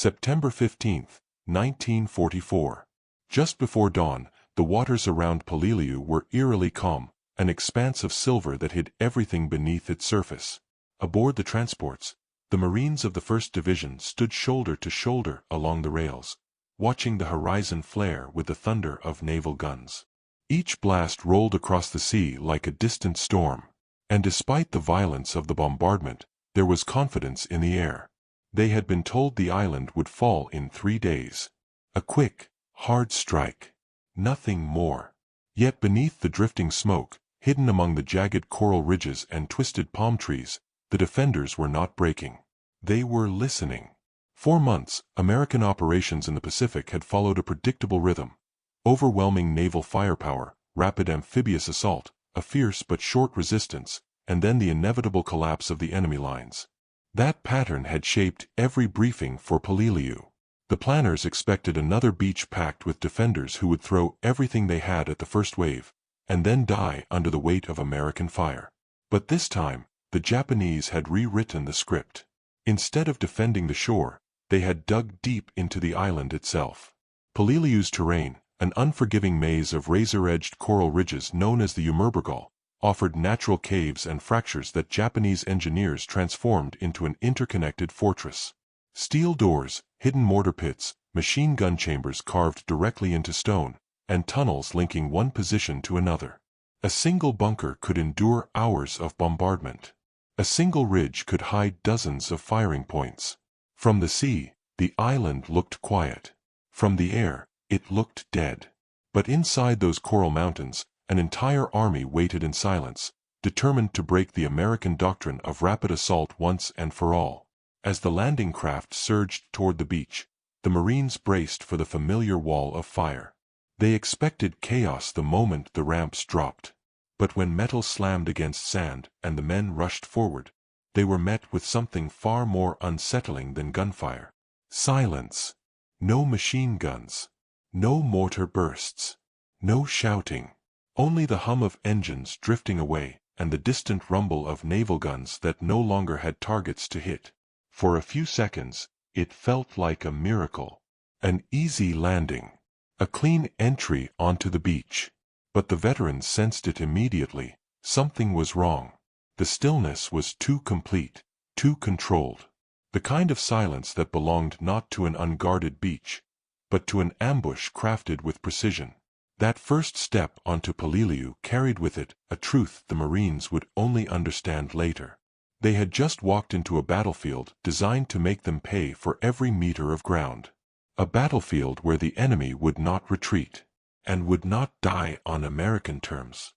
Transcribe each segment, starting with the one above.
September 15, 1944. Just before dawn, the waters around Peleliu were eerily calm, an expanse of silver that hid everything beneath its surface. Aboard the transports, the Marines of the 1st Division stood shoulder to shoulder along the rails, watching the horizon flare with the thunder of naval guns. Each blast rolled across the sea like a distant storm, and despite the violence of the bombardment, there was confidence in the air. They had been told the island would fall in 3 days. A quick, hard strike. Nothing more. Yet beneath the drifting smoke, hidden among the jagged coral ridges and twisted palm trees, the defenders were not breaking. They were listening. For months, American operations in the Pacific had followed a predictable rhythm. Overwhelming naval firepower, rapid amphibious assault, a fierce but short resistance, and then the inevitable collapse of the enemy lines. That pattern had shaped every briefing for Peleliu. The planners expected another beach packed with defenders who would throw everything they had at the first wave, and then die under the weight of American fire. But this time, the Japanese had rewritten the script. Instead of defending the shore, they had dug deep into the island itself. Peleliu's terrain, an unforgiving maze of razor-edged coral ridges known as the Umurbrogol, offered natural caves and fractures that Japanese engineers transformed into an interconnected fortress. Steel doors, hidden mortar pits, machine gun chambers carved directly into stone, and tunnels linking one position to another. A single bunker could endure hours of bombardment. A single ridge could hide dozens of firing points. From the sea, the island looked quiet. From the air, it looked dead. But inside those coral mountains, an entire army waited in silence, determined to break the American doctrine of rapid assault once and for all. As the landing craft surged toward the beach, the Marines braced for the familiar wall of fire. They expected chaos the moment the ramps dropped. But when metal slammed against sand and the men rushed forward, they were met with something far more unsettling than gunfire. Silence. No machine guns. No mortar bursts. No shouting. Only the hum of engines drifting away and the distant rumble of naval guns that no longer had targets to hit. For a few seconds, it felt like a miracle. An easy landing. A clean entry onto the beach. But the veterans sensed it immediately. Something was wrong. The stillness was too complete, too controlled. The kind of silence that belonged not to an unguarded beach, but to an ambush crafted with precision. That first step onto Peleliu carried with it a truth the Marines would only understand later. They had just walked into a battlefield designed to make them pay for every meter of ground. A battlefield where the enemy would not retreat, and would not die on American terms.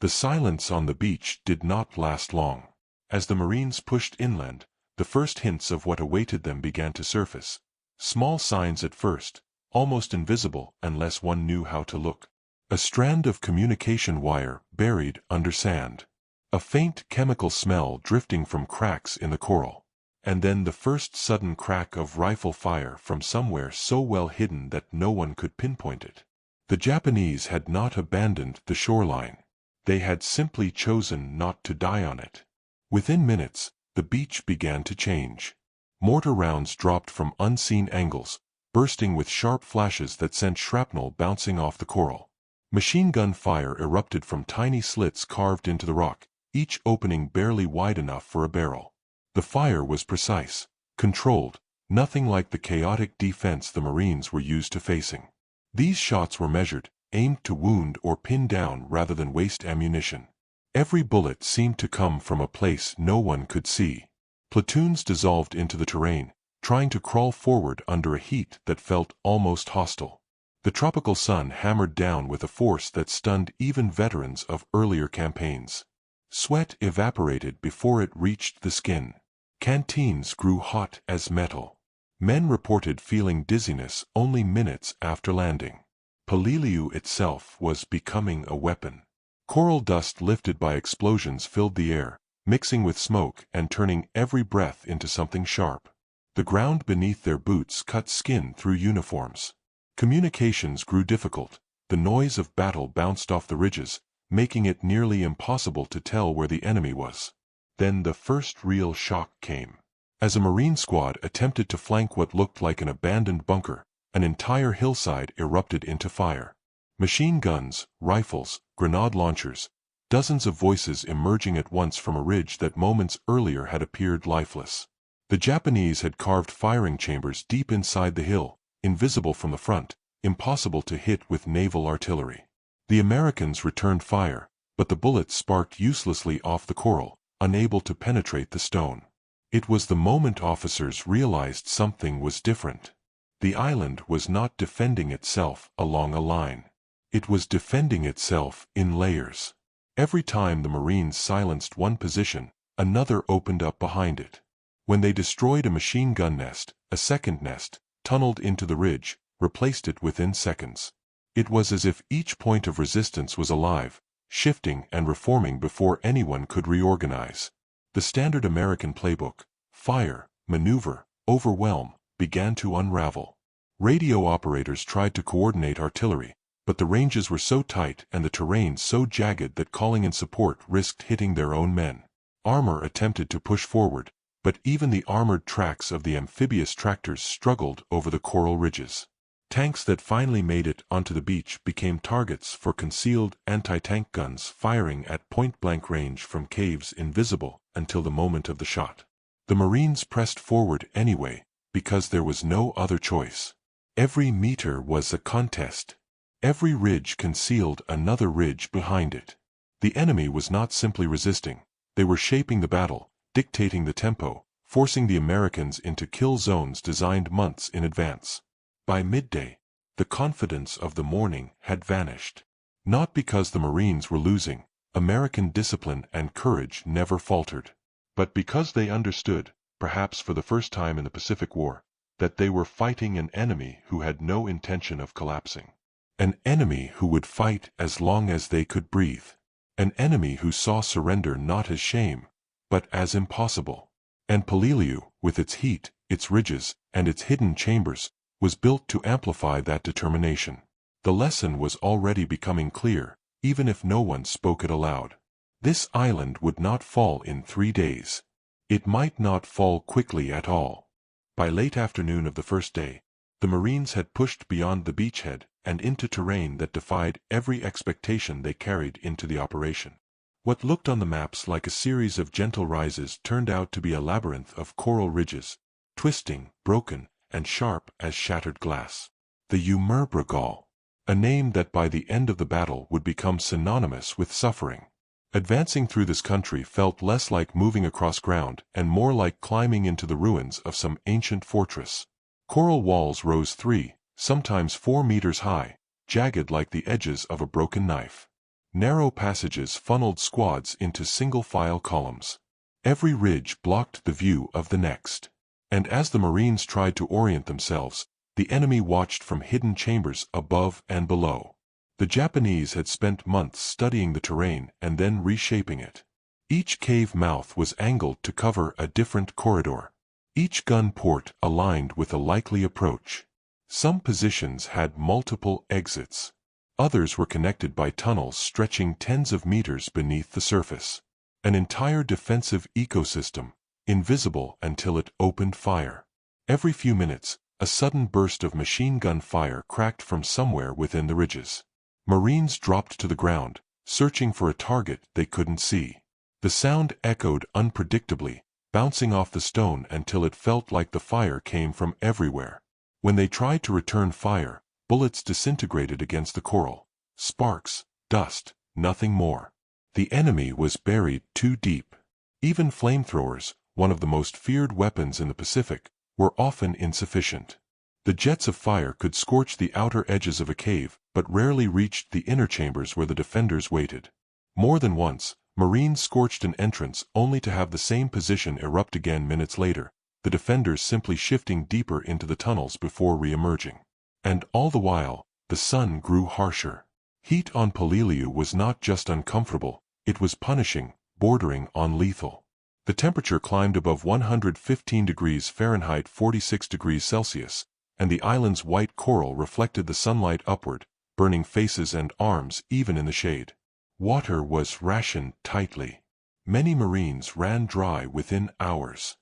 The silence on the beach did not last long. As the Marines pushed inland, the first hints of what awaited them began to surface. Small signs at first, almost invisible unless one knew how to look. A strand of communication wire buried under sand. A faint chemical smell drifting from cracks in the coral. And then the first sudden crack of rifle fire from somewhere so well hidden that no one could pinpoint it. The Japanese had not abandoned the shoreline. They had simply chosen not to die on it. Within minutes, the beach began to change. Mortar rounds dropped from unseen angles, bursting with sharp flashes that sent shrapnel bouncing off the coral. Machine gun fire erupted from tiny slits carved into the rock, each opening barely wide enough for a barrel. The fire was precise, controlled, nothing like the chaotic defense the Marines were used to facing. These shots were measured, aimed to wound or pin down rather than waste ammunition. Every bullet seemed to come from a place no one could see. Platoons dissolved into the terrain, trying to crawl forward under a heat that felt almost hostile. The tropical sun hammered down with a force that stunned even veterans of earlier campaigns. Sweat evaporated before it reached the skin. Canteens grew hot as metal. Men reported feeling dizziness only minutes after landing. Peleliu itself was becoming a weapon. Coral dust lifted by explosions filled the air, mixing with smoke and turning every breath into something sharp. The ground beneath their boots cut skin through uniforms. Communications grew difficult. The noise of battle bounced off the ridges, making it nearly impossible to tell where the enemy was. Then the first real shock came. As a Marine squad attempted to flank what looked like an abandoned bunker, an entire hillside erupted into fire. Machine guns, rifles, grenade launchers, dozens of voices emerging at once from a ridge that moments earlier had appeared lifeless. The Japanese had carved firing chambers deep inside the hill, invisible from the front, impossible to hit with naval artillery. The Americans returned fire, but the bullets sparked uselessly off the coral, unable to penetrate the stone. It was the moment officers realized something was different. The island was not defending itself along a line. It was defending itself in layers. Every time the Marines silenced one position, another opened up behind it. When they destroyed a machine gun nest, a second nest, tunneled into the ridge, replaced it within seconds. It was as if each point of resistance was alive, shifting and reforming before anyone could reorganize. The standard American playbook, fire, maneuver, overwhelm, began to unravel. Radio operators tried to coordinate artillery, but the ranges were so tight and the terrain so jagged that calling in support risked hitting their own men. Armor attempted to push forward, but even the armored tracks of the amphibious tractors struggled over the coral ridges. Tanks that finally made it onto the beach became targets for concealed anti-tank guns firing at point-blank range from caves invisible until the moment of the shot. The Marines pressed forward anyway, because there was no other choice. Every meter was a contest. Every ridge concealed another ridge behind it. The enemy was not simply resisting. They were shaping the battle, dictating the tempo, forcing the Americans into kill zones designed months in advance. By midday, the confidence of the morning had vanished. Not because the Marines were losing, American discipline and courage never faltered, but because they understood, perhaps for the first time in the Pacific War, that they were fighting an enemy who had no intention of collapsing. An enemy who would fight as long as they could breathe. An enemy who saw surrender not as shame, but as impossible. And Peleliu, with its heat, its ridges, and its hidden chambers, was built to amplify that determination. The lesson was already becoming clear, even if no one spoke it aloud. This island would not fall in 3 days. It might not fall quickly at all. By late afternoon of the first day, the Marines had pushed beyond the beachhead and into terrain that defied every expectation they carried into the operation. What looked on the maps like a series of gentle rises turned out to be a labyrinth of coral ridges, twisting, broken, and sharp as shattered glass. The Umurbrogol, a name that by the end of the battle would become synonymous with suffering. Advancing through this country felt less like moving across ground and more like climbing into the ruins of some ancient fortress. Coral walls rose 3, sometimes 4 meters high, jagged like the edges of a broken knife. Narrow passages funneled squads into single-file columns. Every ridge blocked the view of the next. And as the Marines tried to orient themselves, the enemy watched from hidden chambers above and below. The Japanese had spent months studying the terrain and then reshaping it. Each cave mouth was angled to cover a different corridor. Each gun port aligned with a likely approach. Some positions had multiple exits. Others were connected by tunnels stretching tens of meters beneath the surface. An entire defensive ecosystem, invisible until it opened fire. Every few minutes, a sudden burst of machine gun fire cracked from somewhere within the ridges. Marines dropped to the ground, searching for a target they couldn't see. The sound echoed unpredictably, bouncing off the stone until it felt like the fire came from everywhere. When they tried to return fire, bullets disintegrated against the coral. Sparks, dust, nothing more. The enemy was buried too deep. Even flamethrowers, one of the most feared weapons in the Pacific, were often insufficient. The jets of fire could scorch the outer edges of a cave, but rarely reached the inner chambers where the defenders waited. More than once, Marines scorched an entrance only to have the same position erupt again minutes later, the defenders simply shifting deeper into the tunnels before re-emerging. And all the while, the sun grew harsher. Heat on Peleliu was not just uncomfortable, it was punishing, bordering on lethal. The temperature climbed above 115 degrees Fahrenheit 46 degrees Celsius, and the island's white coral reflected the sunlight upward, burning faces and arms even in the shade. Water was rationed tightly. Many Marines ran dry within hours.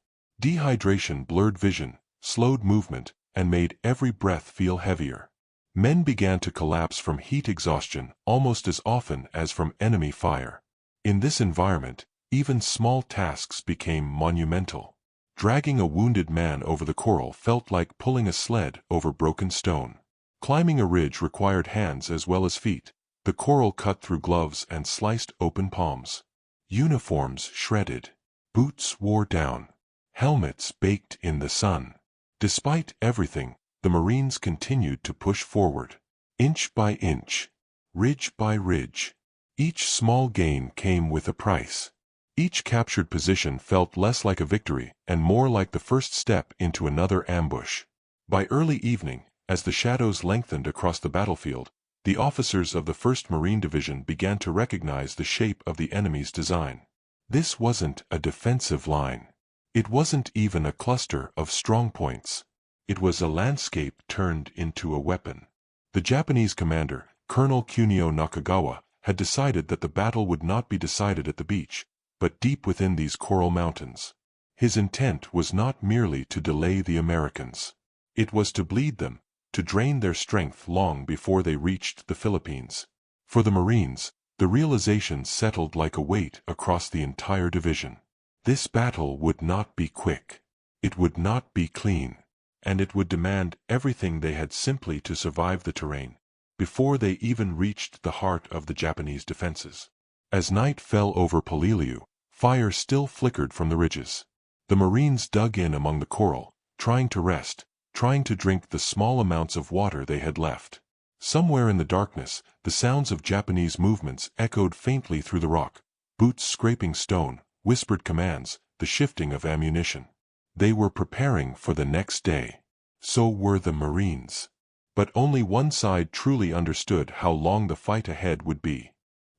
Dehydration blurred vision, slowed movement, and made every breath feel heavier. Men began to collapse from heat exhaustion almost as often as from enemy fire. In this environment, even small tasks became monumental. Dragging a wounded man over the coral felt like pulling a sled over broken stone. Climbing a ridge required hands as well as feet. The coral cut through gloves and sliced open palms. Uniforms shredded. Boots wore down. Helmets baked in the sun. Despite everything, the Marines continued to push forward. Inch by inch. Ridge by ridge. Each small gain came with a price. Each captured position felt less like a victory and more like the first step into another ambush. By early evening, as the shadows lengthened across the battlefield, the officers of the 1st Marine Division began to recognize the shape of the enemy's design. This wasn't a defensive line. It wasn't even a cluster of strongpoints. It was a landscape turned into a weapon. The Japanese commander, Colonel Nakagawa, had decided that the battle would not be decided at the beach, but deep within these coral mountains. His intent was not merely to delay the Americans. It was to bleed them, to drain their strength long before they reached the Philippines. For the Marines, the realization settled like a weight across the entire division. This battle would not be quick. It would not be clean. And it would demand everything they had simply to survive the terrain, before they even reached the heart of the Japanese defenses. As night fell over Peleliu, fire still flickered from the ridges. The Marines dug in among the coral, trying to rest, trying to drink the small amounts of water they had left. Somewhere in the darkness, the sounds of Japanese movements echoed faintly through the rock, boots scraping stone, whispered commands, the shifting of ammunition. They were preparing for the next day. So were the Marines. But only one side truly understood how long the fight ahead would be.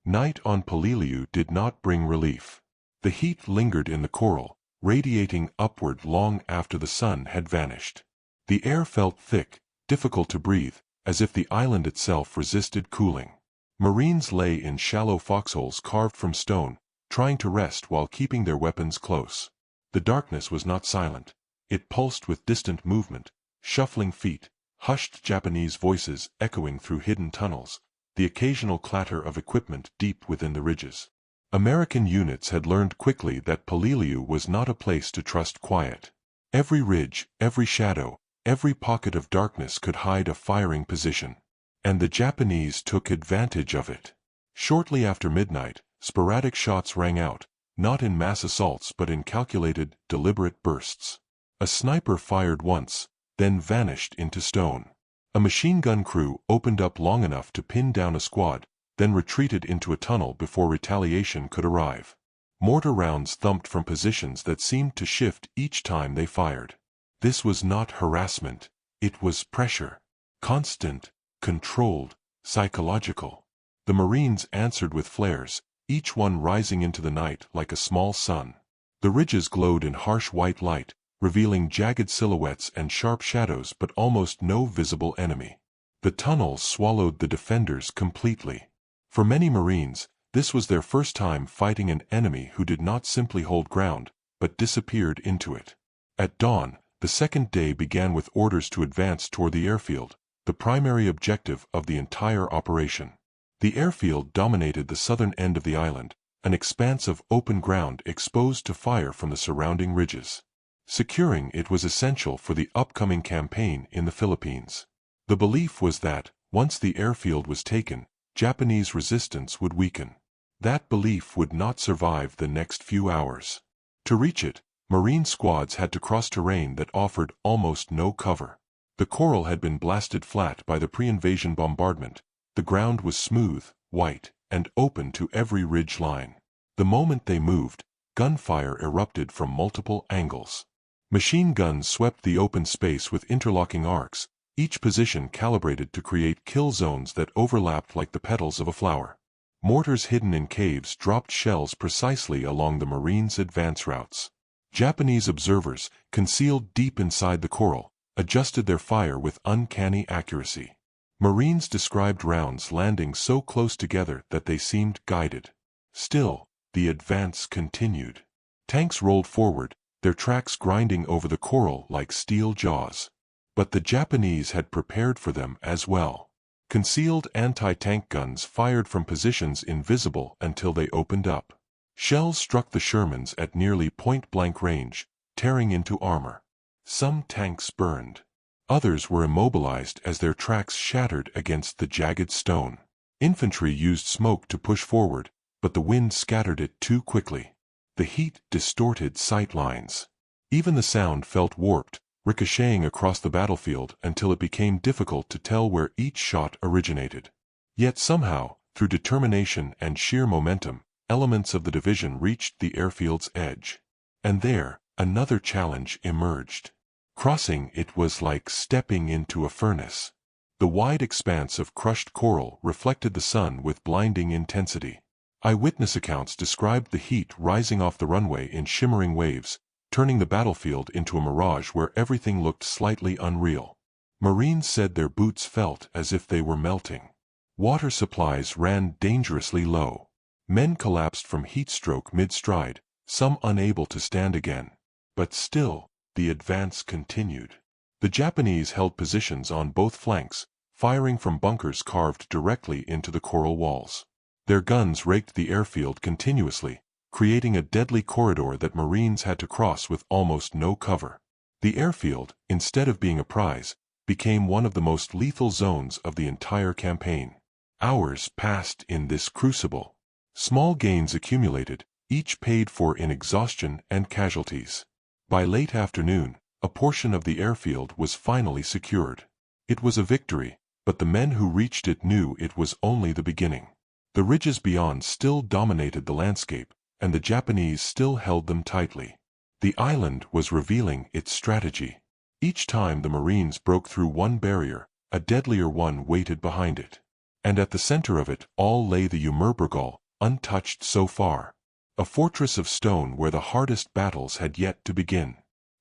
Night on Peleliu did not bring relief. The heat lingered in the coral, radiating upward long after the sun had vanished. The air felt thick, difficult to breathe, as if the island itself resisted cooling. Marines lay in shallow foxholes carved from stone, trying to rest while keeping their weapons close. The darkness was not silent. It pulsed with distant movement, shuffling feet, hushed Japanese voices echoing through hidden tunnels, the occasional clatter of equipment deep within the ridges. American units had learned quickly that Peleliu was not a place to trust quiet. Every ridge, every shadow, every pocket of darkness could hide a firing position. And the Japanese took advantage of it. Shortly after midnight, sporadic shots rang out, not in mass assaults but in calculated, deliberate bursts. A sniper fired once, then vanished into stone. A machine gun crew opened up long enough to pin down a squad, then retreated into a tunnel before retaliation could arrive. Mortar rounds thumped from positions that seemed to shift each time they fired. This was not harassment, it was pressure. Constant, controlled, psychological. The Marines answered with flares, each one rising into the night like a small sun. The ridges glowed in harsh white light, revealing jagged silhouettes and sharp shadows but almost no visible enemy. The tunnels swallowed the defenders completely. For many Marines, this was their first time fighting an enemy who did not simply hold ground, but disappeared into it. At dawn, the second day began with orders to advance toward the airfield, the primary objective of the entire operation. The airfield dominated the southern end of the island, an expanse of open ground exposed to fire from the surrounding ridges. Securing it was essential for the upcoming campaign in the Philippines. The belief was that, once the airfield was taken, Japanese resistance would weaken. That belief would not survive the next few hours. To reach it, Marine squads had to cross terrain that offered almost no cover. The coral had been blasted flat by the pre-invasion bombardment. The ground was smooth, white, and open to every ridge line. The moment they moved, gunfire erupted from multiple angles. Machine guns swept the open space with interlocking arcs, each position calibrated to create kill zones that overlapped like the petals of a flower. Mortars hidden in caves dropped shells precisely along the Marines' advance routes. Japanese observers, concealed deep inside the coral, adjusted their fire with uncanny accuracy. Marines described rounds landing so close together that they seemed guided. Still, the advance continued. Tanks rolled forward, their tracks grinding over the coral like steel jaws. But the Japanese had prepared for them as well. Concealed anti-tank guns fired from positions invisible until they opened up. Shells struck the Shermans at nearly point-blank range, tearing into armor. Some tanks burned. Others were immobilized as their tracks shattered against the jagged stone. Infantry used smoke to push forward, but the wind scattered it too quickly. The heat distorted sight lines. Even the sound felt warped, ricocheting across the battlefield until it became difficult to tell where each shot originated. Yet somehow, through determination and sheer momentum, elements of the division reached the airfield's edge. And there, another challenge emerged. Crossing it was like stepping into a furnace. The wide expanse of crushed coral reflected the sun with blinding intensity. Eyewitness accounts described the heat rising off the runway in shimmering waves, turning the battlefield into a mirage where everything looked slightly unreal. Marines said their boots felt as if they were melting. Water supplies ran dangerously low. Men collapsed from heat stroke mid-stride, some unable to stand again. But still, the advance continued. The Japanese held positions on both flanks, firing from bunkers carved directly into the coral walls. Their guns raked the airfield continuously, creating a deadly corridor that Marines had to cross with almost no cover. The airfield, instead of being a prize, became one of the most lethal zones of the entire campaign. Hours passed in this crucible. Small gains accumulated, each paid for in exhaustion and casualties. By late afternoon, a portion of the airfield was finally secured. It was a victory, but the men who reached it knew it was only the beginning. The ridges beyond still dominated the landscape, and the Japanese still held them tightly. The island was revealing its strategy. Each time the Marines broke through one barrier, a deadlier one waited behind it. And at the center of it all lay the Umurbrogol, untouched so far. A fortress of stone where the hardest battles had yet to begin.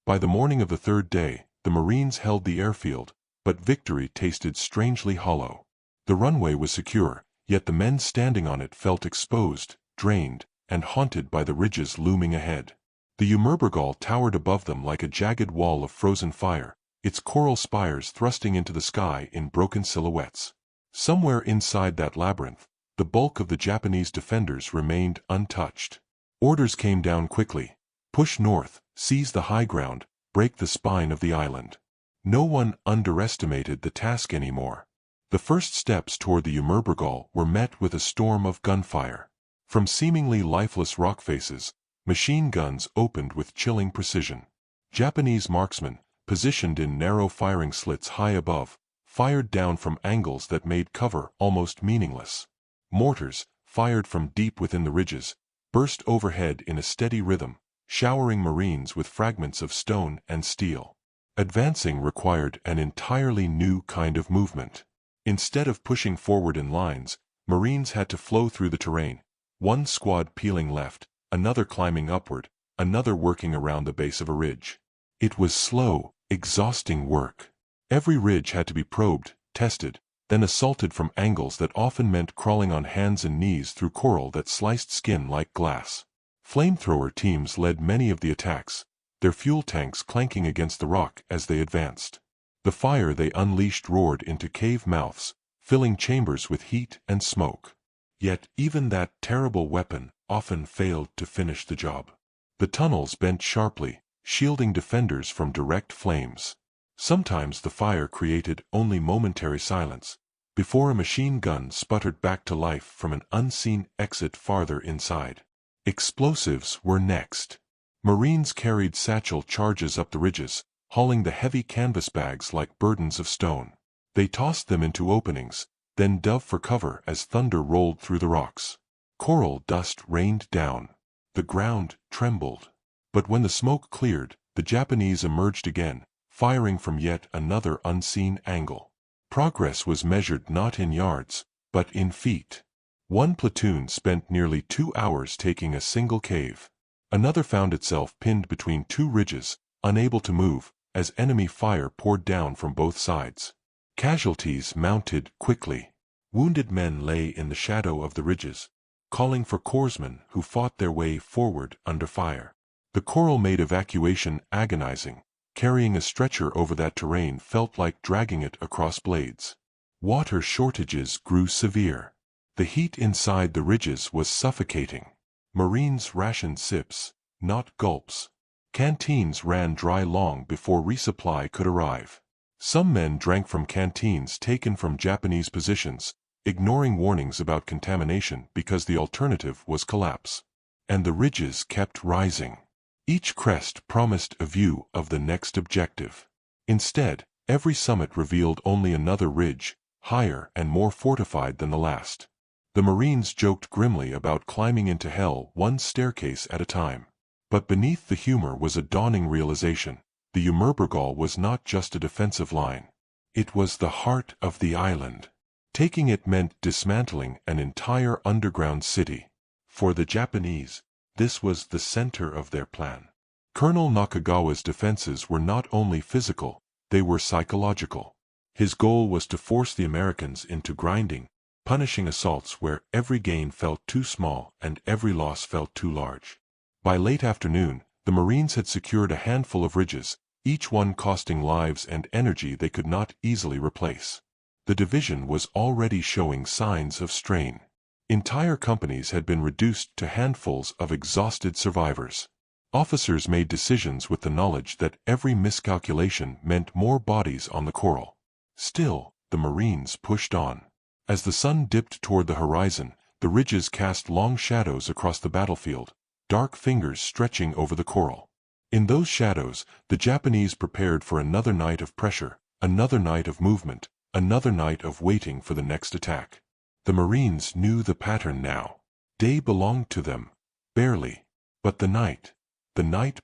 By the morning of the third day, the Marines held the airfield, but victory tasted strangely hollow. The runway was secure, yet the men standing on it felt exposed, drained, and haunted by the ridges looming ahead. The Umurbrogol towered above them like a jagged wall of frozen fire, its coral spires thrusting into the sky in broken silhouettes. Somewhere inside that labyrinth, the bulk of the Japanese defenders remained untouched. Orders came down quickly. Push north, seize the high ground, break the spine of the island. No one underestimated the task anymore. The first steps toward the Umurbrogol were met with a storm of gunfire. From seemingly lifeless rock faces, machine guns opened with chilling precision. Japanese marksmen, positioned in narrow firing slits high above, fired down from angles that made cover almost meaningless. Mortars, fired from deep within the ridges, burst overhead in a steady rhythm, showering Marines with fragments of stone and steel. Advancing required an entirely new kind of movement. Instead of pushing forward in lines, Marines had to flow through the terrain, one squad peeling left, another climbing upward, another working around the base of a ridge. It was slow, exhausting work. Every ridge had to be probed, tested, then assaulted from angles that often meant crawling on hands and knees through coral that sliced skin like glass. Flamethrower teams led many of the attacks, their fuel tanks clanking against the rock as they advanced. The fire they unleashed roared into cave mouths, filling chambers with heat and smoke. Yet even that terrible weapon often failed to finish the job. The tunnels bent sharply, shielding defenders from direct flames. Sometimes the fire created only momentary silence, before a machine gun sputtered back to life from an unseen exit farther inside. Explosives were next. Marines carried satchel charges up the ridges, hauling the heavy canvas bags like burdens of stone. They tossed them into openings, then dove for cover as thunder rolled through the rocks. Coral dust rained down. The ground trembled. But when the smoke cleared, the Japanese emerged again, firing from yet another unseen angle. Progress was measured not in yards, but in feet. One platoon spent nearly 2 hours taking a single cave. Another found itself pinned between two ridges, unable to move, as enemy fire poured down from both sides. Casualties mounted quickly. Wounded men lay in the shadow of the ridges, calling for corpsmen who fought their way forward under fire. The coral made evacuation agonizing. Carrying a stretcher over that terrain felt like dragging it across blades. Water shortages grew severe. The heat inside the ridges was suffocating. Marines rationed sips, not gulps. Canteens ran dry long before resupply could arrive. Some men drank from canteens taken from Japanese positions, ignoring warnings about contamination because the alternative was collapse. And the ridges kept rising. Each crest promised a view of the next objective. Instead, every summit revealed only another ridge, higher and more fortified than the last. The Marines joked grimly about climbing into hell one staircase at a time. But beneath the humor was a dawning realization. The Umurbrogol was not just a defensive line. It was the heart of the island. Taking it meant dismantling an entire underground city. For the Japanese, this was the center of their plan. Colonel Nakagawa's defenses were not only physical, they were psychological. His goal was to force the Americans into grinding, punishing assaults where every gain felt too small and every loss felt too large. By late afternoon, the Marines had secured a handful of ridges, each one costing lives and energy they could not easily replace. The division was already showing signs of strain. Entire companies had been reduced to handfuls of exhausted survivors. Officers made decisions with the knowledge that every miscalculation meant more bodies on the coral. Still, the Marines pushed on. As the sun dipped toward the horizon, the ridges cast long shadows across the battlefield, dark fingers stretching over the coral. In those shadows, the Japanese prepared for another night of pressure, another night of movement, another night of waiting for the next attack. The Marines knew the pattern now. Day belonged to them, barely. But the night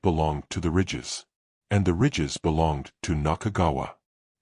belonged to the ridges. And the ridges belonged to Nakagawa.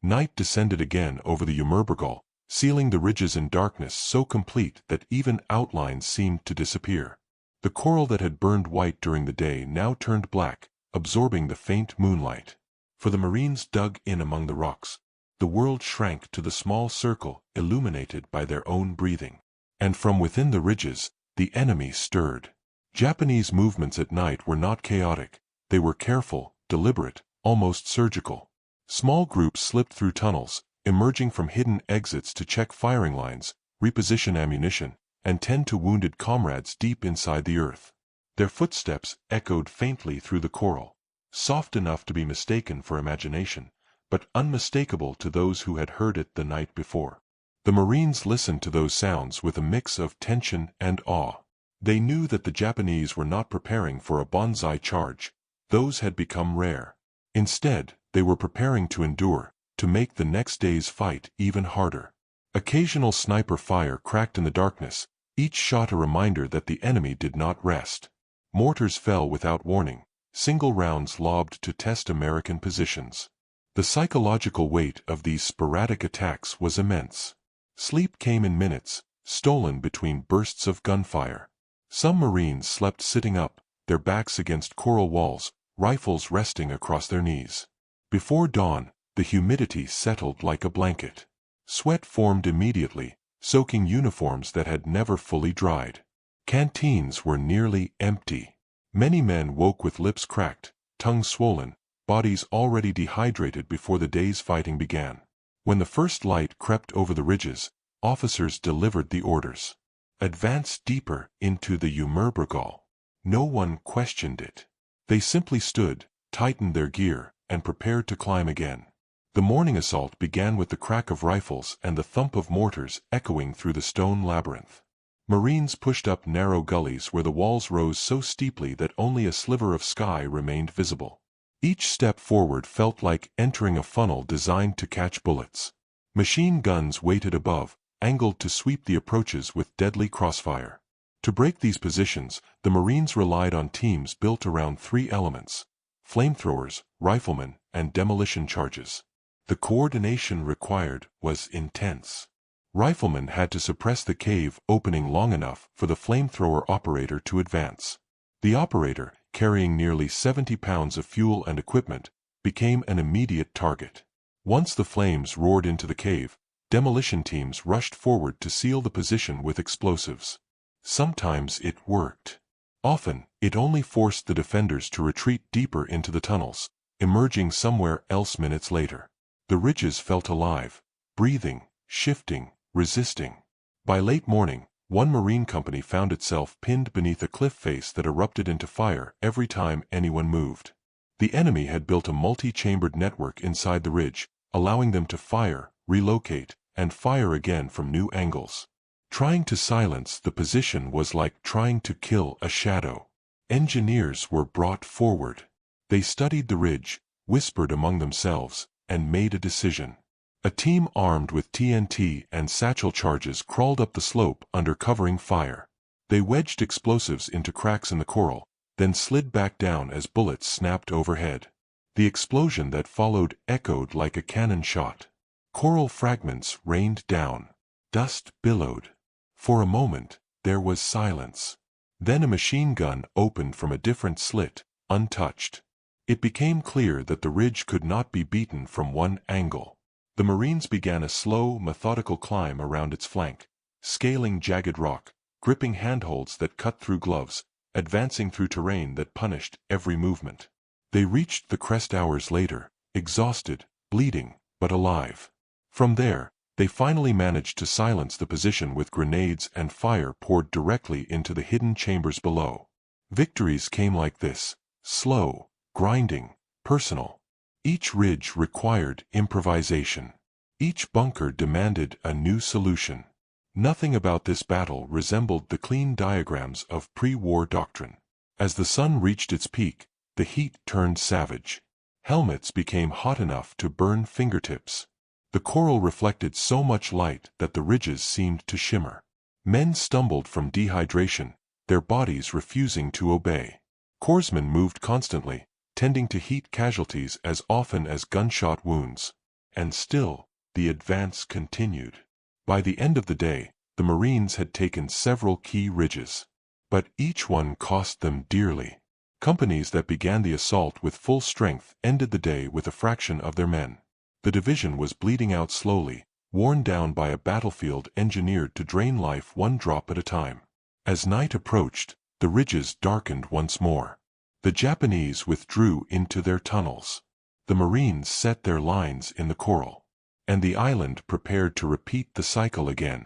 Night descended again over the Umurbrogol, sealing the ridges in darkness so complete that even outlines seemed to disappear. The coral that had burned white during the day now turned black, absorbing the faint moonlight. For the Marines dug in among the rocks, the world shrank to the small circle illuminated by their own breathing. And from within the ridges, the enemy stirred. Japanese movements at night were not chaotic. They were careful, deliberate, almost surgical. Small groups slipped through tunnels, emerging from hidden exits to check firing lines, reposition ammunition, and tend to wounded comrades deep inside the earth. Their footsteps echoed faintly through the coral, soft enough to be mistaken for imagination, but unmistakable to those who had heard it the night before. The Marines listened to those sounds with a mix of tension and awe. They knew that the Japanese were not preparing for a banzai charge. Those had become rare. Instead, they were preparing to endure, to make the next day's fight even harder. Occasional sniper fire cracked in the darkness, each shot a reminder that the enemy did not rest. Mortars fell without warning, single rounds lobbed to test American positions. The psychological weight of these sporadic attacks was immense. Sleep came in minutes, stolen between bursts of gunfire. Some Marines slept sitting up, their backs against coral walls, rifles resting across their knees. Before dawn, the humidity settled like a blanket. Sweat formed immediately, soaking uniforms that had never fully dried. Canteens were nearly empty. Many men woke with lips cracked, tongues swollen, bodies already dehydrated before the day's fighting began. When the first light crept over the ridges, officers delivered the orders. Advance deeper into the Umurbrogol. No one questioned it. They simply stood, tightened their gear, and prepared to climb again. The morning assault began with the crack of rifles and the thump of mortars echoing through the stone labyrinth. Marines pushed up narrow gullies where the walls rose so steeply that only a sliver of sky remained visible. Each step forward felt like entering a funnel designed to catch bullets. Machine guns waited above, angled to sweep the approaches with deadly crossfire. To break these positions, the Marines relied on teams built around three elements: flamethrowers, riflemen, and demolition charges. The coordination required was intense. Riflemen had to suppress the cave opening long enough for the flamethrower operator to advance. The operator, carrying nearly 70 pounds of fuel and equipment, became an immediate target. Once the flames roared into the cave, demolition teams rushed forward to seal the position with explosives. Sometimes it worked. Often, it only forced the defenders to retreat deeper into the tunnels, emerging somewhere else minutes later. The ridges felt alive, breathing, shifting, resisting. By late morning, one Marine company found itself pinned beneath a cliff face that erupted into fire every time anyone moved. The enemy had built a multi-chambered network inside the ridge, allowing them to fire, relocate, and fire again from new angles. Trying to silence the position was like trying to kill a shadow. Engineers were brought forward. They studied the ridge, whispered among themselves, and made a decision. A team armed with TNT and satchel charges crawled up the slope under covering fire. They wedged explosives into cracks in the coral, then slid back down as bullets snapped overhead. The explosion that followed echoed like a cannon shot. Coral fragments rained down. Dust billowed. For a moment, there was silence. Then a machine gun opened from a different slit, untouched. It became clear that the ridge could not be beaten from one angle. The Marines began a slow, methodical climb around its flank, scaling jagged rock, gripping handholds that cut through gloves, advancing through terrain that punished every movement. They reached the crest hours later, exhausted, bleeding, but alive. From there, they finally managed to silence the position with grenades and fire poured directly into the hidden chambers below. Victories came like this, slow, grinding, personal. Each ridge required improvisation. Each bunker demanded a new solution. Nothing about this battle resembled the clean diagrams of pre-war doctrine. As the sun reached its peak, the heat turned savage. Helmets became hot enough to burn fingertips. The coral reflected so much light that the ridges seemed to shimmer. Men stumbled from dehydration, their bodies refusing to obey. Corpsmen moved constantly, tending to heat casualties as often as gunshot wounds. And still, the advance continued. By the end of the day, the Marines had taken several key ridges. But each one cost them dearly. Companies that began the assault with full strength ended the day with a fraction of their men. The division was bleeding out slowly, worn down by a battlefield engineered to drain life one drop at a time. As night approached, the ridges darkened once more. The Japanese withdrew into their tunnels. The Marines set their lines in the coral. And the island prepared to repeat the cycle again.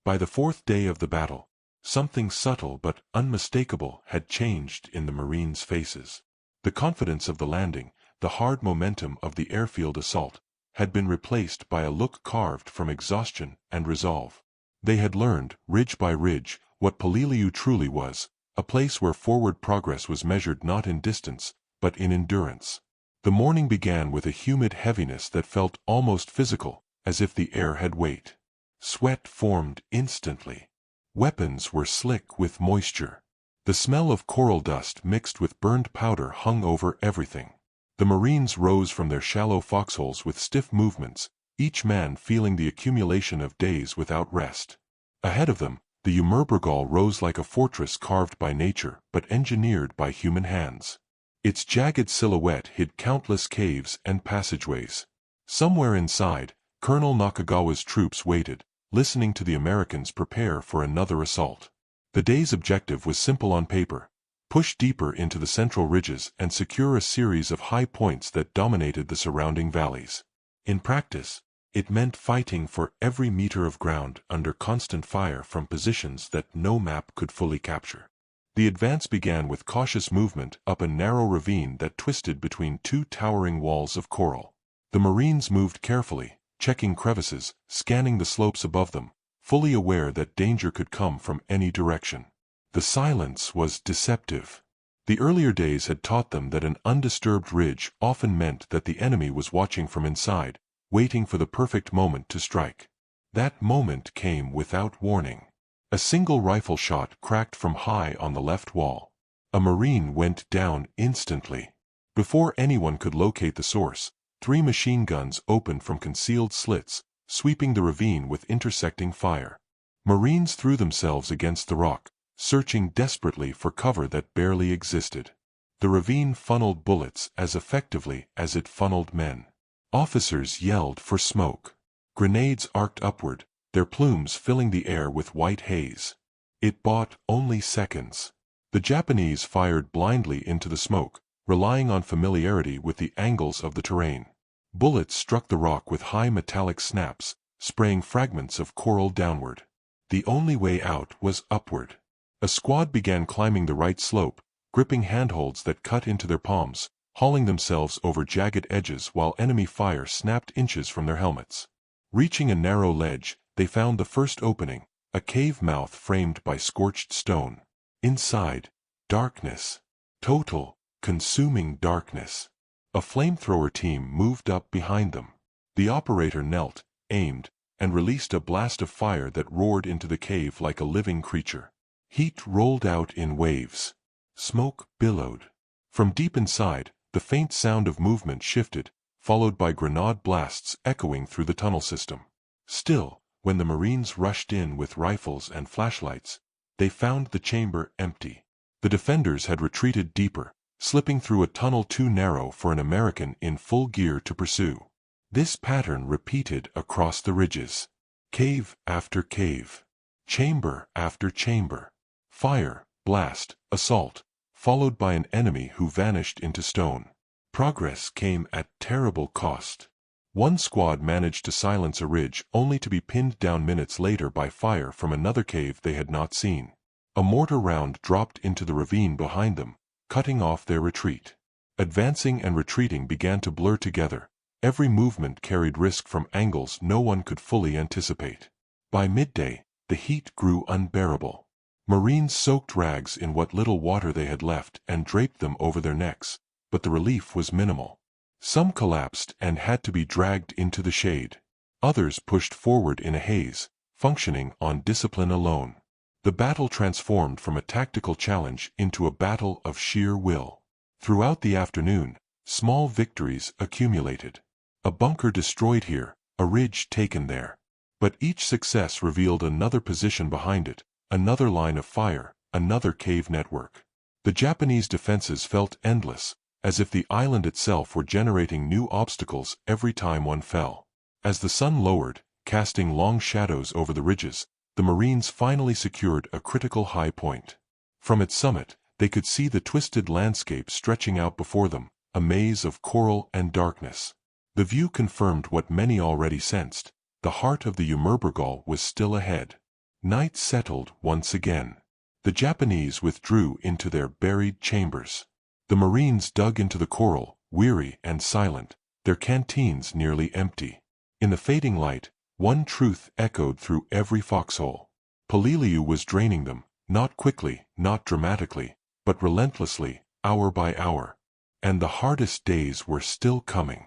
By the fourth day of the battle, something subtle but unmistakable had changed in the Marines' faces. The confidence of the landing, the hard momentum of the airfield assault, had been replaced by a look carved from exhaustion and resolve. They had learned, ridge by ridge, what Peleliu truly was, a place where forward progress was measured not in distance, but in endurance. The morning began with a humid heaviness that felt almost physical, as if the air had weight. Sweat formed instantly. Weapons were slick with moisture. The smell of coral dust mixed with burned powder hung over everything. The Marines rose from their shallow foxholes with stiff movements, each man feeling the accumulation of days without rest. Ahead of them, the Umurbrogol rose like a fortress carved by nature but engineered by human hands. Its jagged silhouette hid countless caves and passageways. Somewhere inside, Colonel Nakagawa's troops waited, listening to the Americans prepare for another assault. The day's objective was simple on paper: push deeper into the central ridges and secure a series of high points that dominated the surrounding valleys. In practice, it meant fighting for every meter of ground under constant fire from positions that no map could fully capture. The advance began with cautious movement up a narrow ravine that twisted between two towering walls of coral. The Marines moved carefully, checking crevices, scanning the slopes above them, fully aware that danger could come from any direction. The silence was deceptive. The earlier days had taught them that an undisturbed ridge often meant that the enemy was watching from inside, waiting for the perfect moment to strike. That moment came without warning. A single rifle shot cracked from high on the left wall. A Marine went down instantly. Before anyone could locate the source, 3 machine guns opened from concealed slits, sweeping the ravine with intersecting fire. Marines threw themselves against the rock, searching desperately for cover that barely existed. The ravine funneled bullets as effectively as it funneled men. Officers yelled for smoke. Grenades arced upward, their plumes filling the air with white haze. It bought only seconds. The Japanese fired blindly into the smoke, relying on familiarity with the angles of the terrain. Bullets struck the rock with high metallic snaps, spraying fragments of coral downward. The only way out was upward. A squad began climbing the right slope, gripping handholds that cut into their palms, hauling themselves over jagged edges while enemy fire snapped inches from their helmets. Reaching a narrow ledge, they found the first opening, a cave mouth framed by scorched stone. Inside, darkness. Total, consuming darkness. A flamethrower team moved up behind them. The operator knelt, aimed, and released a blast of fire that roared into the cave like a living creature. Heat rolled out in waves. Smoke billowed. From deep inside, the faint sound of movement shifted, followed by grenade blasts echoing through the tunnel system. Still, when the Marines rushed in with rifles and flashlights, they found the chamber empty. The defenders had retreated deeper, slipping through a tunnel too narrow for an American in full gear to pursue. This pattern repeated across the ridges. Cave after cave. Chamber after chamber. Fire, blast, assault, followed by an enemy who vanished into stone. Progress came at terrible cost. One squad managed to silence a ridge only to be pinned down minutes later by fire from another cave they had not seen. A mortar round dropped into the ravine behind them, cutting off their retreat. Advancing and retreating began to blur together. Every movement carried risk from angles no one could fully anticipate. By midday, the heat grew unbearable. Marines soaked rags in what little water they had left and draped them over their necks, but the relief was minimal. Some collapsed and had to be dragged into the shade. Others pushed forward in a haze, functioning on discipline alone. The battle transformed from a tactical challenge into a battle of sheer will. Throughout the afternoon, small victories accumulated. A bunker destroyed here, a ridge taken there. But each success revealed another position behind it, another line of fire, another cave network. The Japanese defenses felt endless, as if the island itself were generating new obstacles every time one fell. As the sun lowered, casting long shadows over the ridges, the Marines finally secured a critical high point. From its summit, they could see the twisted landscape stretching out before them, a maze of coral and darkness. The view confirmed what many already sensed: the heart of the Umurbrogol was still ahead. Night settled once again. The Japanese withdrew into their buried chambers. The Marines dug into the coral, weary and silent, their canteens nearly empty. In the fading light, one truth echoed through every foxhole. Peleliu was draining them, not quickly, not dramatically, but relentlessly, hour by hour. And the hardest days were still coming.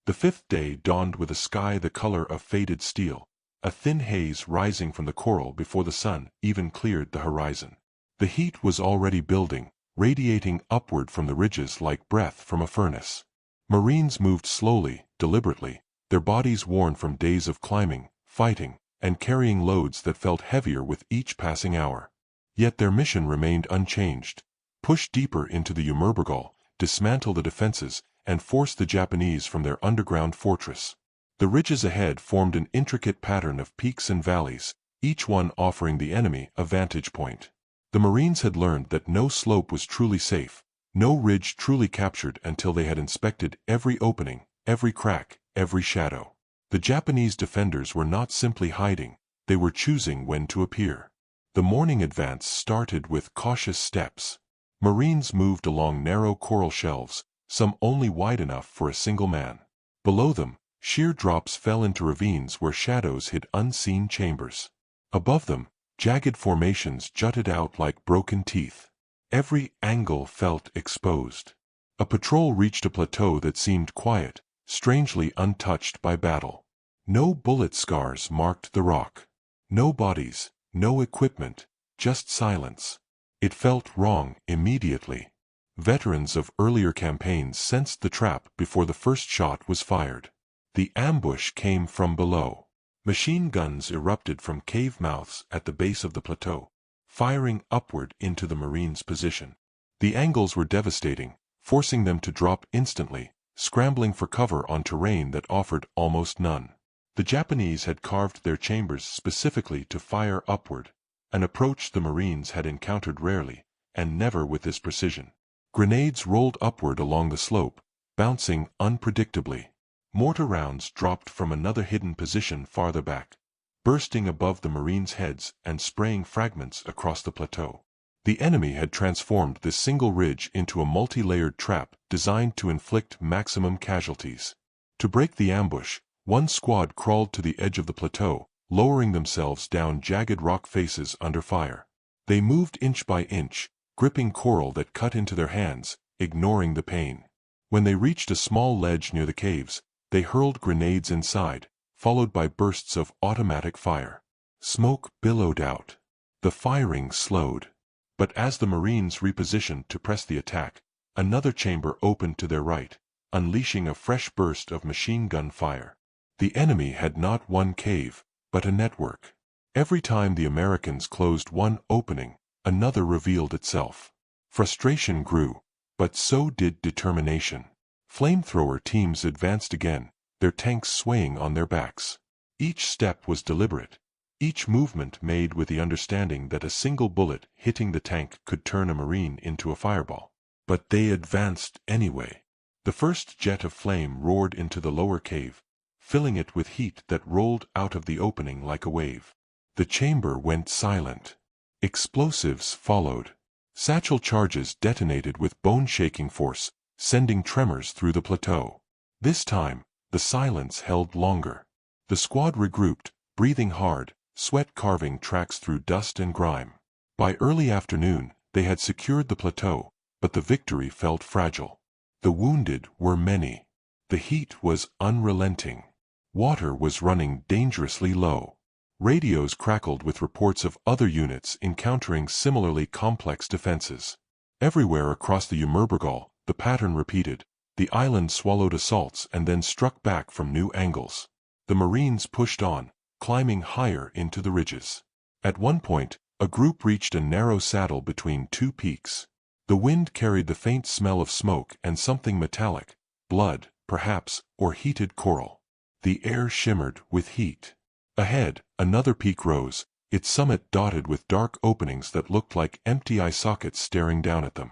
The fifth day dawned with a sky the color of faded steel, a thin haze rising from the coral before the sun even cleared the horizon. The heat was already building, radiating upward from the ridges like breath from a furnace. Marines moved slowly, deliberately, their bodies worn from days of climbing, fighting, and carrying loads that felt heavier with each passing hour. Yet their mission remained unchanged: push deeper into the Umurbrogol, dismantle the defenses, and force the Japanese from their underground fortress. The ridges ahead formed an intricate pattern of peaks and valleys, each one offering the enemy a vantage point. The Marines had learned that no slope was truly safe, no ridge truly captured until they had inspected every opening, every crack, every shadow. The Japanese defenders were not simply hiding, they were choosing when to appear. The morning advance started with cautious steps. Marines moved along narrow coral shelves, some only wide enough for a single man. Below them, sheer drops fell into ravines where shadows hid unseen chambers. Above them, jagged formations jutted out like broken teeth. Every angle felt exposed. A patrol reached a plateau that seemed quiet, strangely untouched by battle. No bullet scars marked the rock. No bodies, no equipment, just silence. It felt wrong immediately. Veterans of earlier campaigns sensed the trap before the first shot was fired. The ambush came from below. Machine guns erupted from cave mouths at the base of the plateau, firing upward into the Marines' position. The angles were devastating, forcing them to drop instantly, scrambling for cover on terrain that offered almost none. The Japanese had carved their chambers specifically to fire upward, an approach the Marines had encountered rarely, and never with this precision. Grenades rolled upward along the slope, bouncing unpredictably. Mortar rounds dropped from another hidden position farther back, bursting above the Marines' heads and spraying fragments across the plateau. The enemy had transformed this single ridge into a multi-layered trap designed to inflict maximum casualties. To break the ambush, one squad crawled to the edge of the plateau, lowering themselves down jagged rock faces under fire. They moved inch by inch, gripping coral that cut into their hands, ignoring the pain. When they reached a small ledge near the caves, they hurled grenades inside, followed by bursts of automatic fire. Smoke billowed out. The firing slowed. But as the Marines repositioned to press the attack, another chamber opened to their right, unleashing a fresh burst of machine gun fire. The enemy had not one cave, but a network. Every time the Americans closed one opening, another revealed itself. Frustration grew, but so did determination. Flamethrower teams advanced again, their tanks swaying on their backs. Each step was deliberate, each movement made with the understanding that a single bullet hitting the tank could turn a Marine into a fireball. But they advanced anyway. The first jet of flame roared into the lower cave, filling it with heat that rolled out of the opening like a wave. The chamber went silent. Explosives followed. Satchel charges detonated with bone-shaking force, sending tremors through the plateau. This time, the silence held longer. The squad regrouped, breathing hard, sweat carving tracks through dust and grime. By early afternoon, they had secured the plateau, but the victory felt fragile. The wounded were many. The heat was unrelenting. Water was running dangerously low. Radios crackled with reports of other units encountering similarly complex defenses. Everywhere across the Umurbrogol, the pattern repeated. The island swallowed assaults and then struck back from new angles. The Marines pushed on, climbing higher into the ridges. At one point, a group reached a narrow saddle between two peaks. The wind carried the faint smell of smoke and something metallic, blood, perhaps, or heated coral. The air shimmered with heat. Ahead, another peak rose, its summit dotted with dark openings that looked like empty eye sockets staring down at them.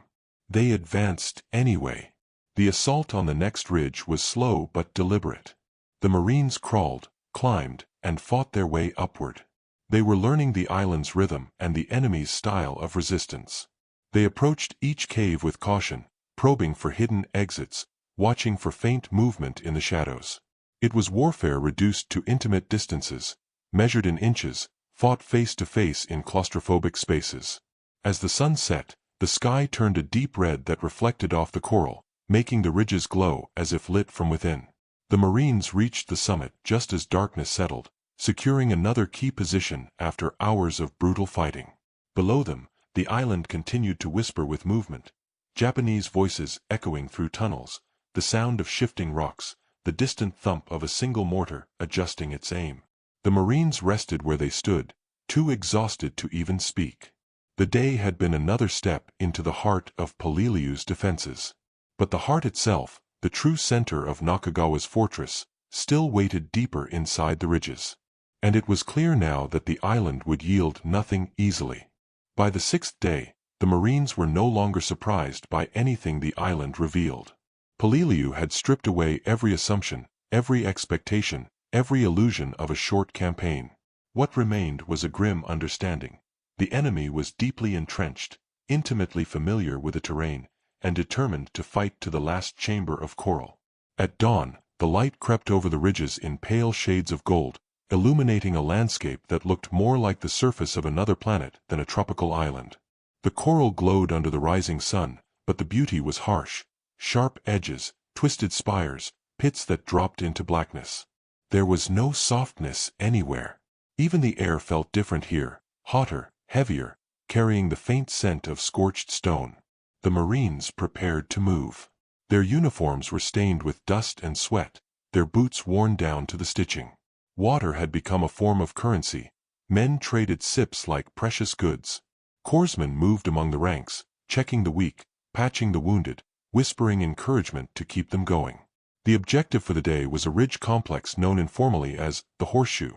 They advanced anyway. The assault on the next ridge was slow but deliberate. The Marines crawled, climbed, and fought their way upward. They were learning the island's rhythm and the enemy's style of resistance. They approached each cave with caution, probing for hidden exits, watching for faint movement in the shadows. It was warfare reduced to intimate distances, measured in inches, fought face to face in claustrophobic spaces. As the sun set, the sky turned a deep red that reflected off the coral, making the ridges glow as if lit from within. The Marines reached the summit just as darkness settled, securing another key position after hours of brutal fighting. Below them, the island continued to whisper with movement, Japanese voices echoing through tunnels, the sound of shifting rocks, the distant thump of a single mortar adjusting its aim. The Marines rested where they stood, too exhausted to even speak. The day had been another step into the heart of Peleliu's defenses. But the heart itself, the true center of Nakagawa's fortress, still waited deeper inside the ridges. And it was clear now that the island would yield nothing easily. By the sixth day, the Marines were no longer surprised by anything the island revealed. Peleliu had stripped away every assumption, every expectation, every illusion of a short campaign. What remained was a grim understanding. The enemy was deeply entrenched, intimately familiar with the terrain, and determined to fight to the last chamber of coral. At dawn, the light crept over the ridges in pale shades of gold, illuminating a landscape that looked more like the surface of another planet than a tropical island. The coral glowed under the rising sun, but the beauty was harsh. Sharp edges, twisted spires, pits that dropped into blackness. There was no softness anywhere. Even the air felt different here, hotter, heavier, carrying the faint scent of scorched stone. The Marines prepared to move. Their uniforms were stained with dust and sweat, their boots worn down to the stitching. Water had become a form of currency. Men traded sips like precious goods. Corpsmen moved among the ranks, checking the weak, patching the wounded, whispering encouragement to keep them going. The objective for the day was a ridge complex known informally as the Horseshoe,